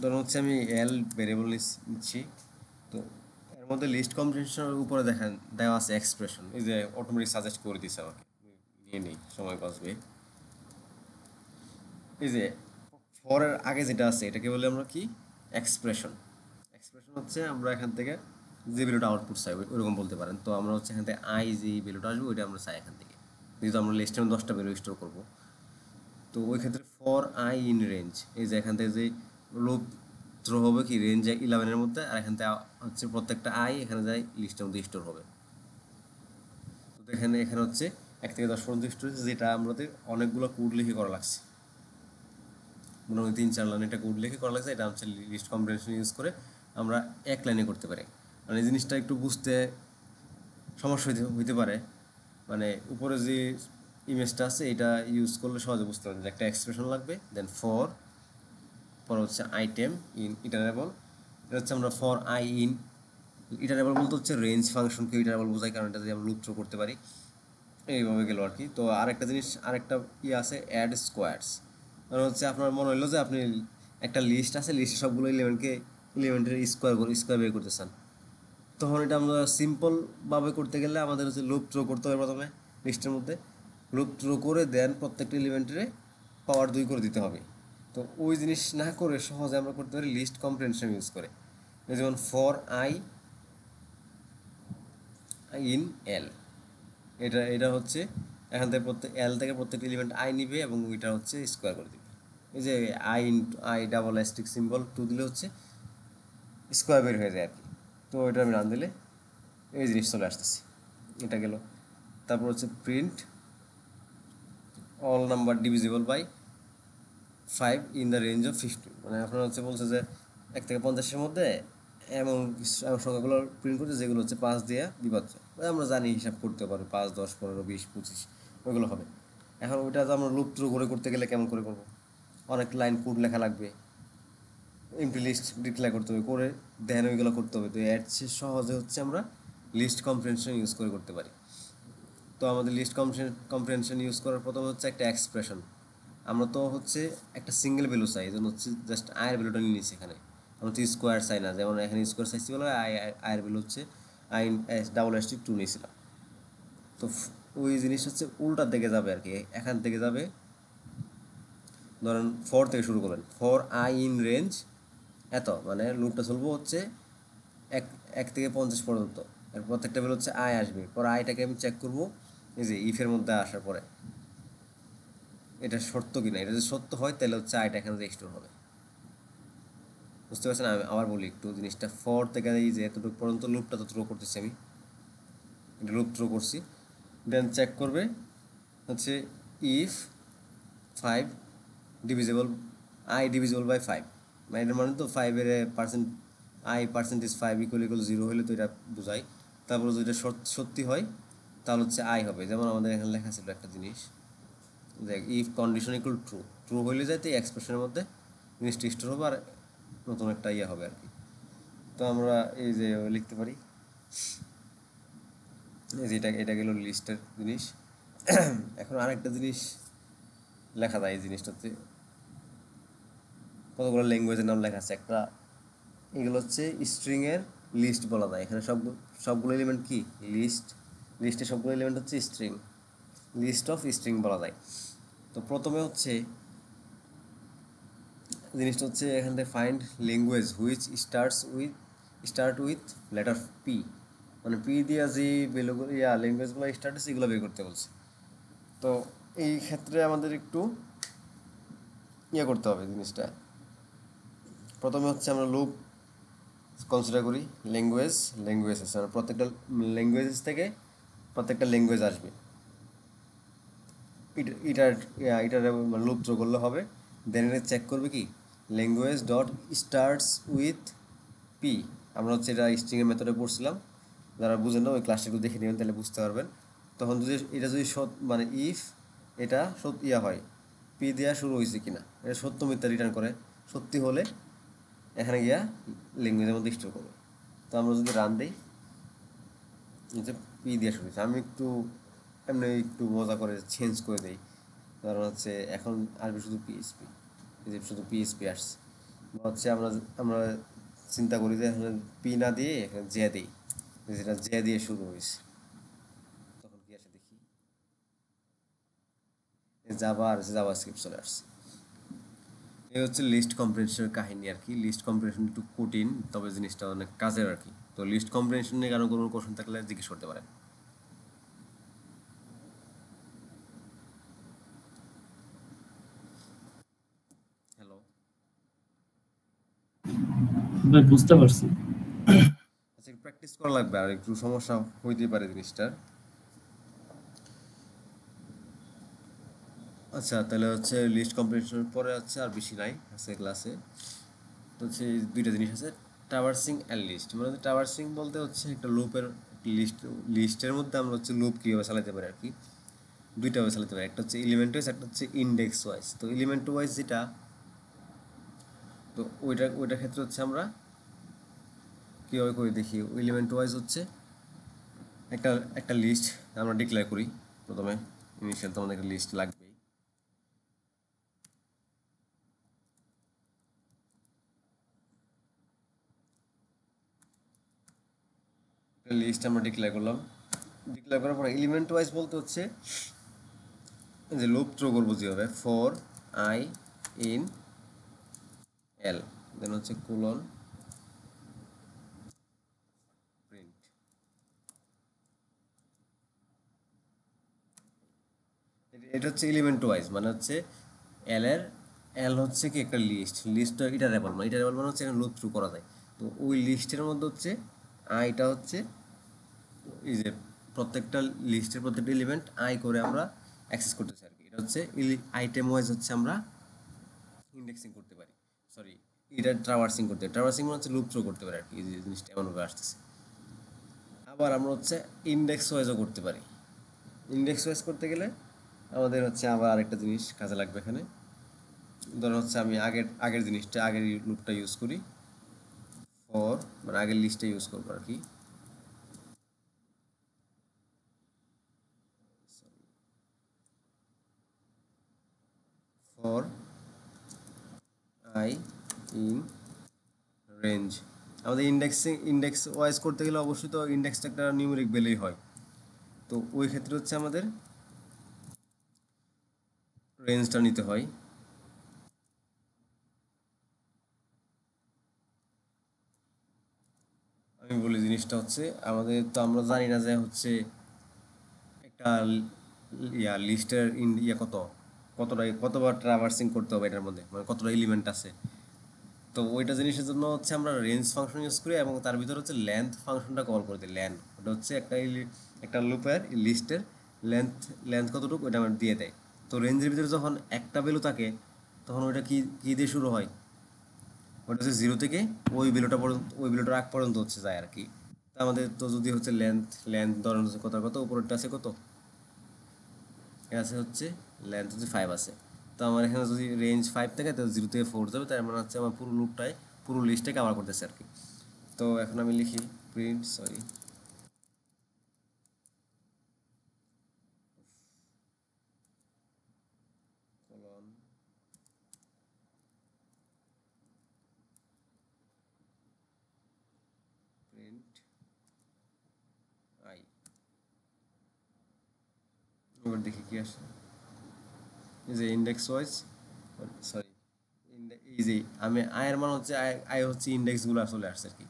ধরুন হচ্ছে আমি এল ভেরিয়েবল নিচ্ছি। তো এর মধ্যে লিস্ট কম্প্রেনশনের উপরে দেখেন দেওয়া আছে এক্সপ্রেশন, এই যে অটোমেটিক সাজেস্ট করে দিচ্ছে আমাকে, নিয়ে নেই সময় বাঁচবে। এই যে ফরের আগে যেটা আছে এটাকে বলে আমরা কি, এক্সপ্রেশন। এক্সপ্রেশন হচ্ছে আমরা এখান থেকে যে ভ্যালুটা আউটপুট চাই ওইরকম বলতে পারেন। তো আমরা হচ্ছে এখান থেকে আই যে ভ্যালুটা আসবে ওইটা আমরা চাই এখান থেকে, যেহেতু আমরা লিস্টে 10টা ভ্যালু স্টোর করবো। তো ওই ক্ষেত্রে ফর আই ইন রেঞ্জ, এই যে এখান থেকে যে লুপ থ্রো হবে কি রেঞ্জ 11-এর মধ্যে, আর এখান থেকে হচ্ছে প্রত্যেকটা আই এখানে যায় লিস্টের মধ্যে স্টোর হবে। তো এখানে এখানে হচ্ছে 1 থেকে 10 পর্যন্ত স্টোর হচ্ছে, যেটা আমাদের অনেকগুলো কোড লিখে করা লাগছে, মোটামুটি 3-4 লাইন একটা কোড লিখে করা লাগছে। এটা হচ্ছে লিস্ট কম্বিনেশন ইউজ করে আমরা এক লাইনে করতে পারি। মানে এই জিনিসটা একটু বুঝতে সমস্যা হইতে পারে, মানে উপরে যে ইমেজটা আছে এটা ইউজ করলে সহজে বুঝতে পারবেন যে একটা এক্সপ্রেশন লাগবে, দেন ফর, পর হচ্ছে আইটেম ইন ইটারেবল। এটা হচ্ছে আমরা ফর আই ইন ইটারেবল বলতে হচ্ছে রেঞ্জ ফাংশনকে ইটারেবল বোঝায়, কারণ এটা দিয়ে আমরা লুপ থ্রো করতে পারি। এইভাবে গেল আর কি। তো আরেকটা জিনিস, আরেকটা আছে অ্যাড স্কোয়ারস। মানে হচ্ছে আপনার মনে হলো যে আপনি একটা লিস্ট আছে, লিস্টে সবগুলো ইলেভেন্টের স্কোয়ার বের করতে চান, তখন এটা আমরা সিম্পলভাবে করতে গেলে আমাদের হচ্ছে লুপ থ্রো করতে হবে প্রথমে লিস্টের মধ্যে। লুপ থ্রো করে দেন প্রত্যেকটা এলিমেন্টের পাওয়ার 2 করে দিতে হবে। তো ওই জিনিস না করে সহজে আমরা করতে পারি লিস্ট কম্প্রেনশন ইউজ করে। যেমন ফর আই ইন এল, এটা এটা হচ্ছে এখান থেকে এল থেকে প্রত্যেকটা এলিমেন্ট আই নিবে এবং ওইটা হচ্ছে স্কোয়ার করে দিবে। এই যে I into I double অ্যাস্টিক symbol 2 দিলে হচ্ছে স্কোয়ার বের হয়ে যায় আর কি। তো এটা আমি রান দিলে এই জিনিস চলে আসতেছে, এটা গেল। তারপর হচ্ছে print all number divisible by 5 in the range of 15। মানে আপনার হচ্ছে বলছে যে 1 থেকে 50-এর মধ্যে এমন এমন সংখ্যাগুলো প্রিন্ট করছে যেগুলো হচ্ছে 5 দিয়ে বিভাজ্য। আমরা জানি হিসাব করতে পারি 5, 10, 15, 20, 25 ওইগুলো হবে। এখন ওইটা তো আমরা লুপ থ্রু করে করতে গেলে কেমন করে করবো, অনেক লাইন কোড লেখা লাগবে, এমপ্টি লিস্ট ডিক্লেয়ার করতে হবে, করে দেন ওইগুলো করতে হবে। তো এর চেয়ে সহজে হচ্ছে আমরা লিস্ট কম্প্রেনশন ইউজ করে করতে পারি। তো আমাদের লিস্ট কম্প্রেনশন ইউজ করার প্রথমে হচ্ছে একটা এক্সপ্রেশন। আমরা তো হচ্ছে একটা সিঙ্গেল ভ্যালু চাই, এই জন্য হচ্ছে জাস্ট আয়ের ভ্যালুটা নিয়ে নিচ্ছি এখানে। আমরা তো স্কোয়ার চাই না, যেমন এখানে স্কোয়ার চাইছি বলে আয়ের ভ্যালু হচ্ছে আই ডাবল এস 2 নিয়েছিলাম। তো ওই জিনিস হচ্ছে উল্টার দিকে যাবে আর কি, এখান থেকে যাবে। ধরেন ফর থেকে শুরু করবেন, ফর আই ইন রেঞ্জ এত, মানে লুপটা চলবো হচ্ছে এক এক থেকে 50 পর্যন্ত। এর প্রত্যেকটা ভ্যালু হচ্ছে আয় আসবে, পর আয়টাকে আমি চেক করবো এই যে ইফের মধ্যে আসার পরে এটা সত্য কিনা। এটা যদি সত্য হয় তাহলে হচ্ছে আয়টা এখানে রেজিস্টোর হবে। বুঝতে পারছেন? আমি আবার বলি একটু জিনিসটা, ফর থেকে এই যে এতটুকু পর্যন্ত লুপটা তো থ্রো করতেছি আমি, এটা লুপ থ্রো করছি। দেন চেক করবে হচ্ছে if 5 divisible i divisible by 5, মানে এটার মানে তো 5-এর পার্সেন্ট আই পার্সেন্টেজ 5 ইকুয়াল 0 হলে তো এটা বোঝায়। তারপরে যদি এটা সত্যি হয় তাহলে হচ্ছে আই হবে। যেমন আমাদের এখানে লেখা ছিল একটা জিনিস, দেখ if condition equal true, true হইলে যাইতে এক্সপ্রেশনের মধ্যে জিনিসটা স্টোর হবে আর নতুন একটা ইয়ে হবে আর কি। তো আমরা এই যে লিখতে পারি, এই যে এটা গেল লিস্টের জিনিস। এখন আরেকটা জিনিস লেখা যায়, এই জিনিসটা হচ্ছে কতগুলো ল্যাঙ্গুয়েজের নাম লেখা আছে একটা, এগুলো হচ্ছে স্ট্রিংয়ের লিস্ট বলা যায়। এখানে সবগুলো এলিমেন্ট কি লিস্ট, লিস্টের সবগুলো এলিমেন্ট হচ্ছে স্ট্রিং, লিস্ট অফ স্ট্রিং বলা যায়। তো প্রথমে হচ্ছে জিনিসটা হচ্ছে এখান থেকে find language which start with letter P, মানে পি দিয়া যে ভ্যালুগুলো ল্যাঙ্গুয়েজগুলো স্টার্ট আছে এগুলো বের করতে বলছে। তো এই ক্ষেত্রে আমাদের একটু করতে হবে জিনিসটা। প্রথমে হচ্ছে আমরা লুপ কনসিডার করি ল্যাঙ্গুয়েজ আছে, প্রত্যেকটা ল্যাঙ্গুয়েজেস থেকে প্রত্যেকটা ল্যাঙ্গুয়েজ আসবে। এটার এটার লুপ থ্রো করলে হবে। দেন এটা চেক করবে কি language dot starts with P. আমরা হচ্ছে এটা স্ট্রিংয়ের মেথডে পড়ছিলাম, যারা বুঝেন না ওই ক্লাসটা একটু দেখে নেবেন, তাহলে বুঝতে পারবেন। তখন যদি এটা যদি মানে ইফ এটা হয় পি দেওয়া শুরু হয়েছে কিনা, এটা সত্য মিথ্যা রিটার্ন করে। সত্যি হলে এখানে গিয়া ল্যাঙ্গুয়েজের মধ্যে স্টোর করবে। তো আমরা যদি রান দিই, যে পি দিয়ে শুরু হয়েছে, আমি একটু এমনি একটু মজা করে চেঞ্জ করে দিই, কারণ হচ্ছে এখন আসবে শুধু পিএইচপি, যে শুধু পিএইচপি আসছে। বা হচ্ছে আমরা আমরা চিন্তা করি যে এখানে পি না দিয়ে এখানে জে দিই, যেটা জে দিয়ে শুরু হয়েছে, তখন কি আসে দেখি, জাভা আর জাভা স্ক্রিপ্ট চলে আসছে। এই হচ্ছে লিস্ট কম্প্রিহেনশনের কাহিনী আর কি। লিস্ট কম্প্রিহেনশন একটু কঠিন, তবে জিনিসটা অনেক কাজের আর কি। তো লিস্ট কম্প্রিহেনশন নিয়ে কারো কোনো কোশ্চেন থাকলে জিজ্ঞেস করতে পারেন। হ্যালো। ভাই বুঝতে পারছি। আচ্ছা, প্র্যাকটিস করা লাগবে, আর একটু সমস্যা হইতেই পারে জিনিসটার। আচ্ছা, তাহলে হচ্ছে লিস্ট কম্প্রিহেনশনের পরে হচ্ছে আর বেশি নাই আছে ক্লাসে। তো হচ্ছে এই দুইটা জিনিস আছে, ট্রাভার্সিং অ্যান্ড লিস্ট। মানে ট্রাভার্সিং বলতে হচ্ছে একটা লুপের লিস্টের মধ্যে আমরা হচ্ছে লুপ কীভাবে চালাতে পারি আর কি। দুইটা ভাবে চালাতে পারি, একটা হচ্ছে এলিমেন্ট ওয়াইজ, একটা হচ্ছে ইন্ডেক্স ওয়াইজ। তো এলিমেন্ট ওয়াইজ যেটা, তো ওইটার ক্ষেত্রে হচ্ছে আমরা কীভাবে করি দেখি। এলিমেন্ট ওয়াইজ হচ্ছে একটা একটা লিস্ট আমরা ডিক্লেয়ার করি প্রথমে। ইনিশিয়াল তো আমাদের একটা লিস্ট লাগবেই। একটা লিস্ট আমরা ডিক্লেয়ার করলাম, ডিক্লেয়ার করার পর এলিমেন্ট ওয়াইজ বলতে হচ্ছে যে লুপ থ্রো করবো যেভাবে, ফর আই ইন এল, দেন হচ্ছে কোলন প্রিন্ট। এটা হচ্ছে এলিমেন্ট ওয়াইজ, মানে হচ্ছে এল এর এল হচ্ছে কি একটা লিস্ট ইটারেবল, মানে ইটারেবল মানে হচ্ছে লুপ থ্রু করা যায়। তো ওই লিস্টের মধ্যে হচ্ছে আইটা হচ্ছে এই যে প্রত্যেকটা লিস্টের প্রত্যেকটা এলিমেন্ট আই করে আমরা অ্যাক্সেস করতেছি আর কি। এটা হচ্ছে আইটেম ওয়াইজ হচ্ছে আমরা ইন্ডেক্সিং করতে পারি, সরি এটা ট্রাভার্সিং করতে পারি। ট্রাভার্সিং মানে হচ্ছে লুপ থ্রো করতে পারি আর কি, এই যে জিনিসটা এমনভাবে আসতেছে। আবার আমরা হচ্ছে ইন্ডেক্স ওয়াইজও করতে পারি। ইন্ডেক্স ওয়াইজ করতে গেলে আমাদের হচ্ছে আবার আরেকটা জিনিস কাজে লাগবে এখানে। ধরো হচ্ছে আমি আগের আগের জিনিসটা আগের লুপটা ইউজ করি, ফর মানে আগের লিস্টটা ইউজ করবো আর কি। For I in range. আমাদের ইন্ডেক্স ওয়াইজ করতে গেলে অবশ্যই তো ইন্ডেক্সটা একটা নিউমেরিক ভ্যালুই হয়। তো ওই ক্ষেত্রে হচ্ছে আমাদের রেঞ্জটা নিতে হয়। আমি বলি জিনিসটা হচ্ছে, আমাদের তো আমরা জানি না যে হচ্ছে একটা লিস্টের কত, কতবার ট্রাভার্সিং করতে হবে এটার মধ্যে, মানে কতটা এলিমেন্ট আছে। তো ওইটা জিনিসের জন্য হচ্ছে আমরা রেঞ্জ ফাংশন ইউজ করি, এবং তার ভিতরে হচ্ছে লেন্থ ফাংশনটা কল করে দিই। লেন্থ ওটা হচ্ছে একটা লুপের লিস্টের লেন্থ লেন্থ কতটুকু ওইটা আমার দিয়ে দেয়। তো রেঞ্জের ভিতরে যখন একটা ভ্যালু থাকে, তখন ওইটা কি দিয়ে শুরু হয়, ওটা হচ্ছে জিরো থেকে ওই ভ্যালুটা পর্যন্ত, ওই ভ্যালুটার আগ পর্যন্ত হচ্ছে যায় আর কি। তো আমাদের তো যদি হচ্ছে লেন্থ ধরেন হচ্ছে কত উপরেরটা আছে কত, এ আছে হচ্ছে লেন্থ হচ্ছে 5 আছে। তো আমার এখানে যদি রেঞ্জ 5 থাকে, তো 0 থেকে 4 যাবে, তার মানে হচ্ছে আমার পুরো লিস্টটাই কভার করতেছে আর কি। তো এখন আমি লিখি print, sorry, colon print i. এবার দেখি কি আসে। এই যে ইন্ডেক্স ওয়াইজ, সরি, এই যে আমি আয়ের মান হচ্ছে আয় হচ্ছে ইন্ডেক্সগুলো আসলে আসছে আর কি।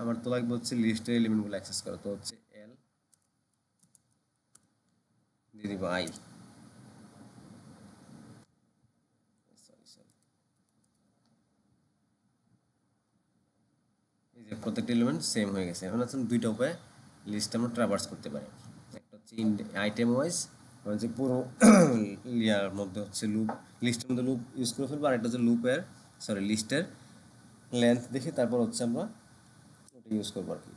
আমার তো লাগবে হচ্ছে লিস্টের এলিমেন্টগুলো অ্যাক্সেস করা, তো হচ্ছে এল দিয়ে দিব আই, সরি সরি, যে প্রত্যেকটা এলিমেন্ট সেম হয়ে গেছে। এখন হচ্ছে দুইটা উপায়ে লিস্ট আমরা ট্রাভার্স করতে পারি। একটা হচ্ছে আইটেম ওয়াইজ, যে পুরো ইয়ার মধ্যে হচ্ছে লুপ, লিস্টের মধ্যে লুপ ইউজ করে ফেলবো, আর একটা হচ্ছে লিস্টের লেন্থ দেখে তারপর হচ্ছে আমরা ওটা ইউজ করবো আর কি।